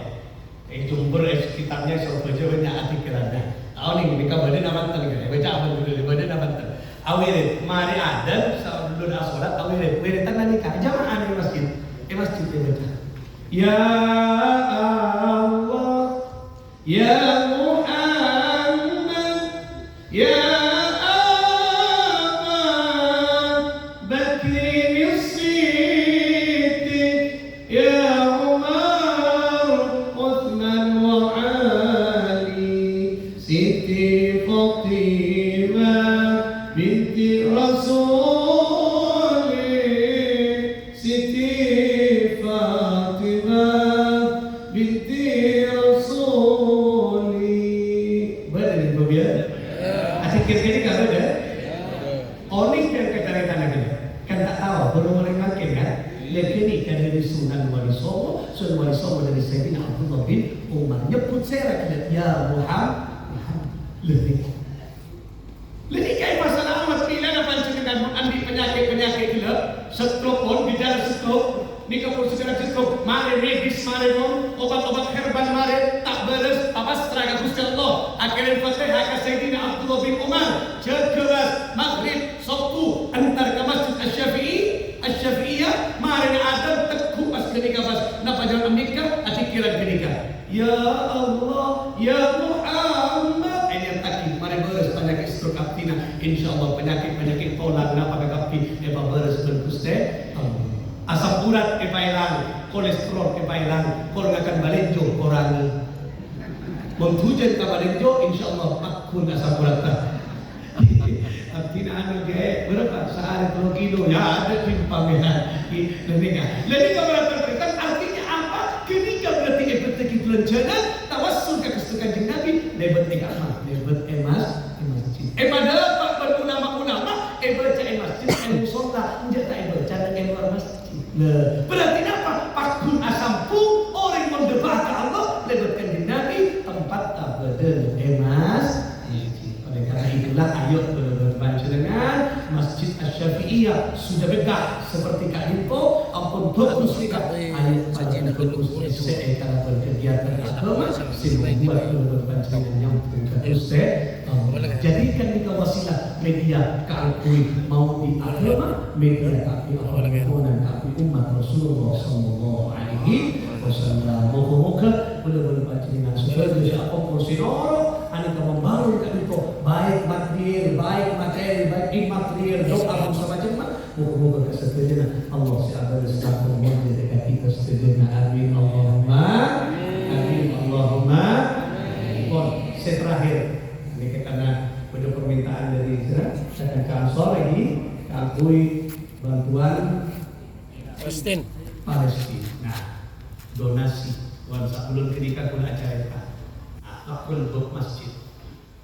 itu. Jumber sekitarnya soalnya banyak atikirannya. Tahu ni mereka badan apa tadi? Baca apa dulu? Badan apa tadi? Awirid, mari adan sebelum sholat awirid. Wirid tadi nikah jamaah di masjid. Masjid dia baca. Ya Allah, ya Muhammad, ya nyebut saya lagi ya Muhammad lebih kayak masalah amat bila ada pancingan andi penyakit gila stroke pun bidang stroke ni kamu segera stroke mari medis mari obat-obat herbal mari tak beres apa setraga Gusti Allah akhirnya Fatihah ke Sayyidina Abdullah bin Umar jelas maghrib sabtu antar ke Masjid Asy-Syafi'iyah mari ada teguh pas ketika pas napa jalan Amerika atikiran ketika ya Allah, ya Muhammad. Ini yang tadi, mari beres penyakit stroke aptina. InsyaAllah penyakit polar pada kapi, beres berkuste. Asam urat hilang, kolesterol hilang, kor akan balenjo korang. Menghujan ke balenjo, InsyaAllah makun asam urat. Aptina anu ge berapa sehari 2 kilo ya ada timpamehan. Jadi kalau terkait artinya apa? Ketika berarti efek berencana tawassul ke kestukan Nabi lebat agama lebat masjid padahal Pak berulama-ulama baca masjid musola enggak tak baca luar masjid. Berarti apa? Pakun asampu orang mendebat ke Allah lebatkan Nabi tempat tabadan masjid. Oleh karena itulah ayo berbantu dengan Masjid Asy-Syafi'iyah sudah begah seperti Kak Info ampun bagus Kak ayo baca bagus saya kalau berkegiatan agama sehingga berbantu dengan yang terus jadikan di wasilah media keakui mau di agama media keakui dan keakui umat Rasulullah sallallahu alaihi wasallam. Moga-moga benar-benar baca dengan sesuai dengan apa porsinoro anda membangun itu baik materi, baik imaterial, doa dan semacamnya. Moga-moga kesetiaan Allah Subhanahu wa taala menjadikan kita setia. Amin Allahumma. Saya terakhir ini karena ada permintaan dari saya akan transfer lagi akui bantuan Palestina. Nah, donasi wan sebelum ketika pun acara kita akun untuk masjid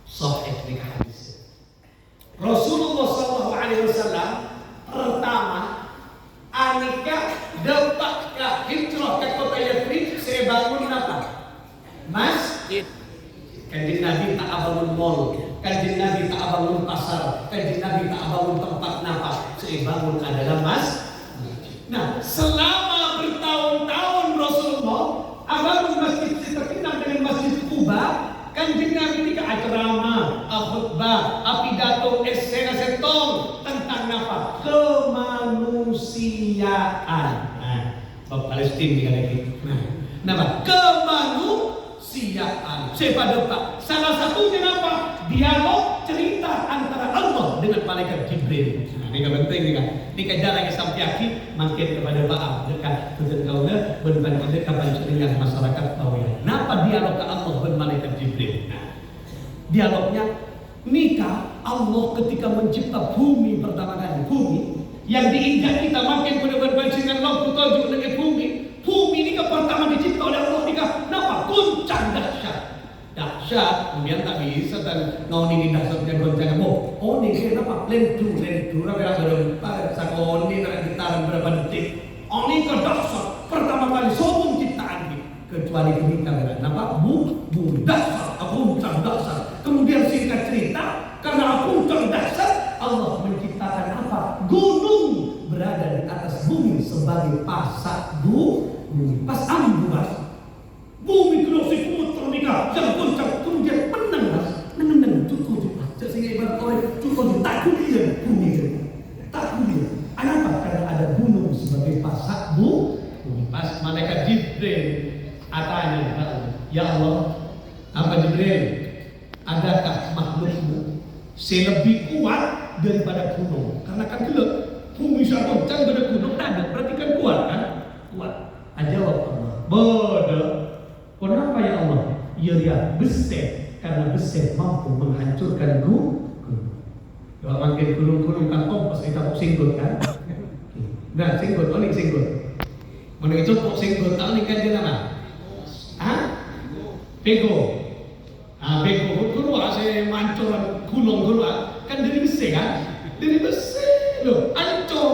Sahih ni hadis. Rasulullah sallallahu alaihi wasallam pertama anika dapat ke hijrah ke kota Yathrib saya bangun apa? Masjid. Kanjeng Nabi tak bangun mall, kanjeng Nabi tak bangun pasar, kanjeng Nabi tak bangun tempat nafas. Saya bangun adalah masjid. Nah, selama bertahun-tahun Rasulullah bangun masjid terkenal dengan Masjid Quba. Kanjeng Nabi ini ke acara, khutbah, pidato, esena setong tentang apa? Kemanusiaan. Nah, Bapak Palestina ni kali ini. Nah, kemanusiaan. Siapa Pak? Salah satunya apa? Dialog cerita antara Allah dengan malaikat Jibril. Nah, ini penting ni kan. Ini kan jarang sampai akhir makin kepada Pak dekat tujuan kaulah berbanding kita kapan dengan masyarakat bawah. Kenapa dialog ke Allah dengan malaikat Jibril? Nah, dialognya nikah Allah ketika mencipta bumi pertama kali, bumi yang diinjak kita makin berbanding waktu tujuh dengan bumi. Bumi ini pertama dicipta oleh Allah nikah. Kenapa? Goncang dahsyat, kemudian tak bisa dan ngau ini dahsyatnya goncangan. Oh ini kenapa? Lendu, rakyat berempat, sakon ini nak gitaran berapa detik. Oh ini dahsyat, pertama kali sobong ciptaan ini. Kecuali kita kenapa? Bumi dahsyat, goncang dahsyat. Kemudian singkat cerita, karena goncang dahsyat, Allah menciptakan apa? Gunung berada di atas bumi sebagai pasak bumi, pas ambuas. Bumi kerosik kumut termika, yang goncang kemudian menang cukup sehingga ibarat oleh cukup takut dia bumi takut dia. Kenapa? Karena ada gunung sebagai pasak bumi. Pas malaikat Jibril tanya, ya Allah, apa Jibril? Adakah makhlukmu selebih kuat daripada gunung? Karena kan gelap, bumi sangat goncang pada gunung ada, berarti kan kuat kan? Kuat. Jawab Allah, bodoh. Kenapa ya Allah? Ya besar, karena besar mampu menghancurkan gunung. Kalau makin gunung-gunung kan kompas kita singgut kan? Nah singgut, paling singgut. Mana cukup singgut, tahu ni kan dia nama? Bego. Bego keluar saya mancuran gunung keluar kan dari besar kan? Dari besar loh, hancur.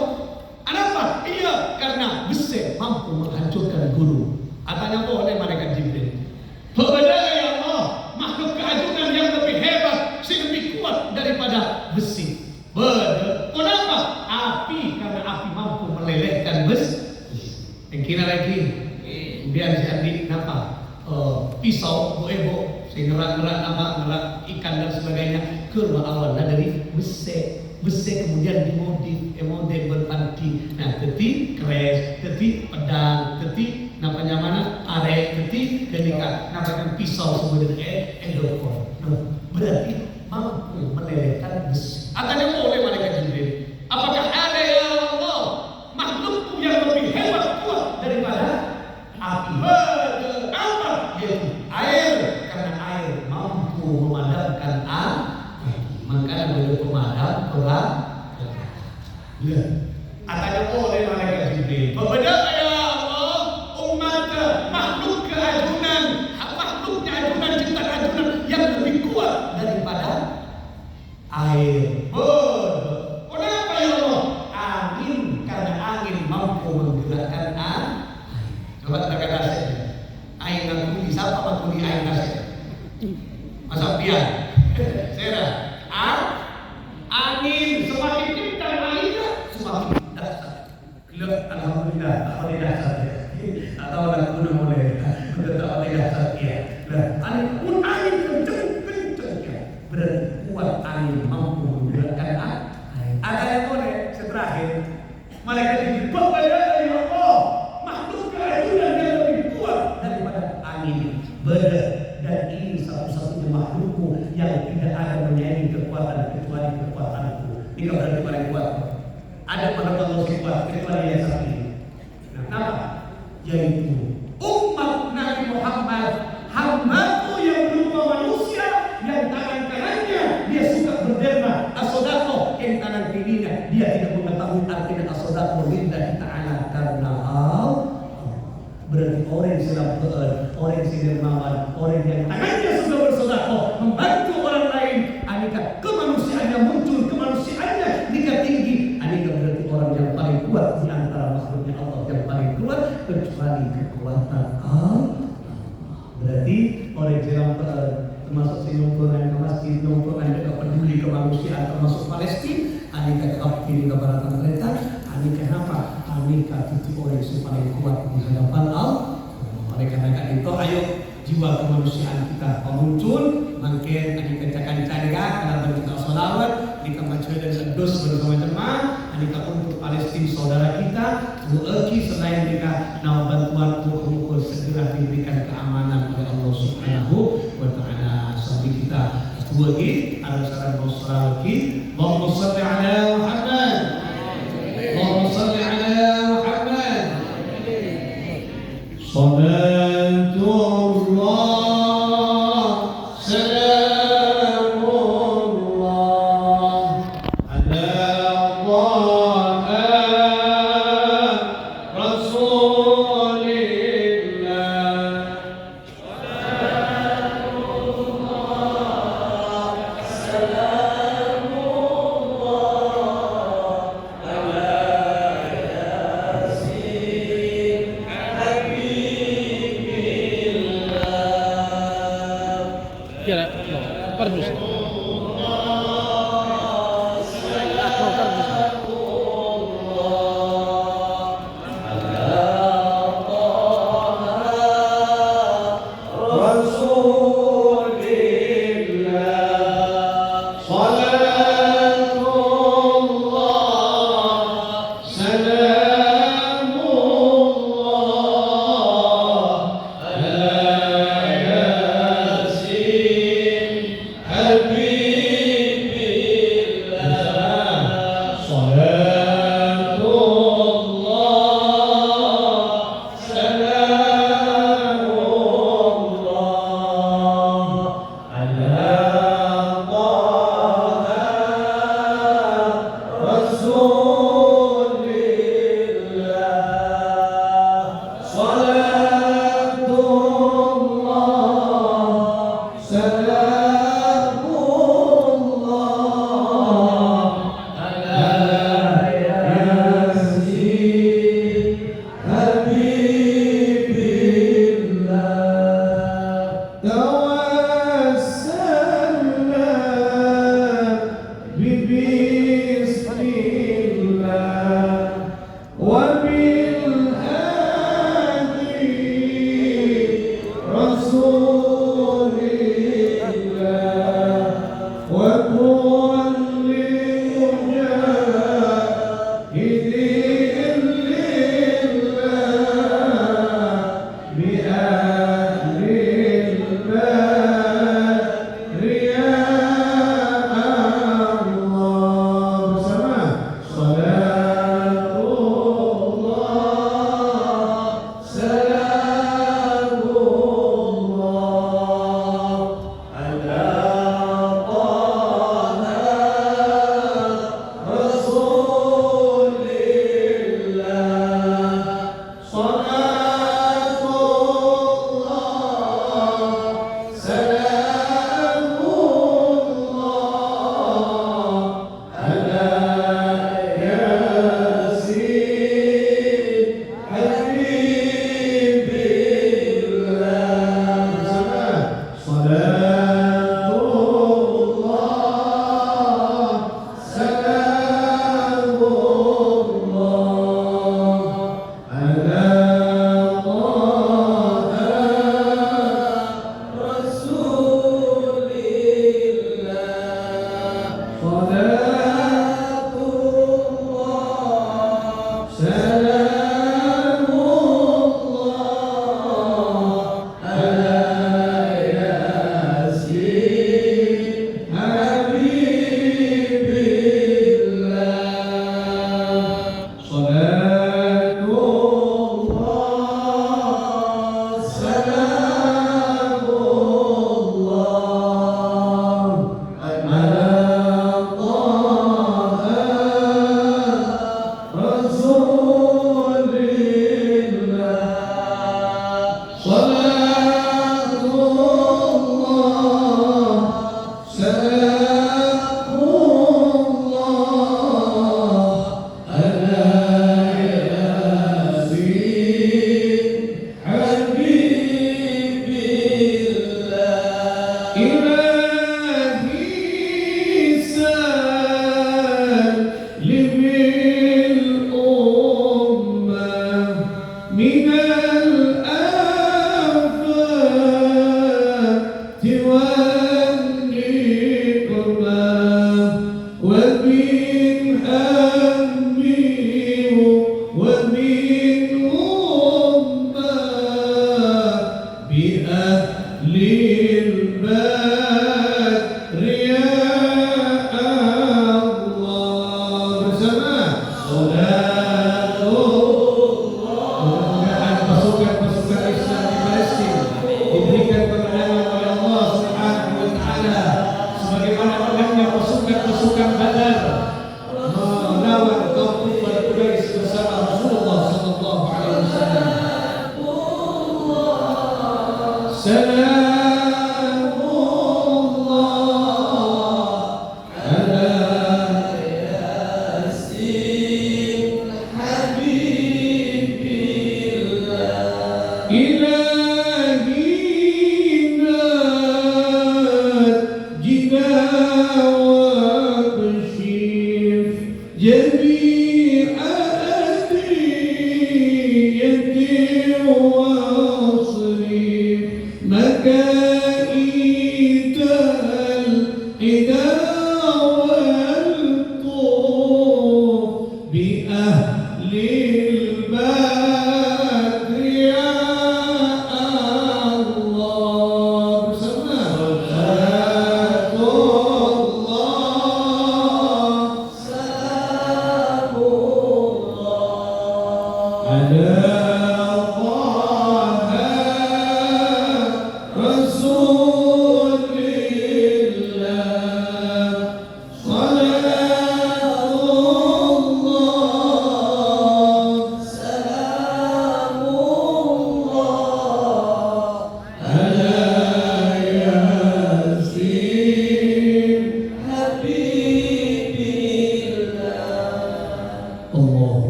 Kenapa? Iya, karena besar mampu menghancurkan gunung. Atanya oleh malaikat Jibril. Berbeda ya Allah, makhluk keagungan yang lebih hebat, lebih kuat daripada besi. Beda. Kenapa? Api, karena api mampu melelehkan besi. Yang kira lagi, biar si Andi kenapa? Pisau, ebo, si ngerak ikan dan sebagainya keluar awalnya dari besi. Besi kemudian dimodif, berpanti. Nah, teti keres, teti pedang, teti namanya mana? Arek, teti kenika, namanya pisau sebenarnya endopor. Berarti mampu melelehkan besi. Akan oleh malaikat Jibril. Apakah ada ya Allah makhlukku yang lebih hebat kuat daripada api? Apa? Yaitu air, karena air mampu memadamkan api. Maka boleh pemadam perang. Ya. Atanya oleh malaikat Jibril. Berbeda ya Allah, umat makhluk keagungan, makhluknya agungan, ciptaan agungan yang lebih kuat daripada air. Kenapa ya Allah? Angin, karena angin mampu menggerakkan air. Coba kita kata saja. Air ngakuli, siapa ngakuli air kasih? Masa pian? Serah. Angin semakin kencang airnya semakin dahsyat. Gelap alhamdulillah, tak boleh dahsyat ya. Atau nak guna boleh, tak boleh dahsyat ya. Angin pun angin kencang ya. Berarti kuat angin mampu menggerakkan air. Ada yang boleh terakhir. Malaikat Jibril ya Allah, makhluk keagungan yang lebih kuat daripada angin. Dan ini satu-satunya makhlukmu yang tidak ada menyaingi kekuatan kecuali kekuatanku. Ini berarti paling kuat. Ada pada Allah kuat kecuali yang satu ini. Nah, kenapa? Yaitu umat Nabi Muhammad, hambaku yang berupa manusia yang tangan kanannya dia suka berderma as-sadaqah, yang tangan kirinya dia tidak mengetahui artinya as-sadaqah lillahi ta'ala karena berarti orang yang sedang orang yang dermawan, orang yang tangannya sudah bersedekah membantu orang lain dari kekuatan Allah. Berarti oleh jalan termasuk senyumpulan ke masjid, senyumpulan juga peduli kemanusiaan termasuk Palestina, anika kapti ke barat mereka, anika apa? Anika titik orang yang paling kuat di hadapan Allah. Oleh karena itu, ayo jiwa kemanusiaan kita muncul, mungkin anika cakan cariga, kalau kita salawat, anika macam dan dos bersama-sama, anika untuk Palestina saudara kita, muaki selain mereka, nawa bantuan pukul segera diberikan keamanan oleh Allah Subhanahu wa Ta'ala. Sampai kita itu lagi, ada saran Rasulullah lagi. Allahumma salli ala Muhammad. Allahumma salli ala Muhammad. Salatullah. Salamullah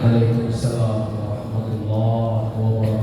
Waalaikumsalam warahmatullahi wabarakatuh.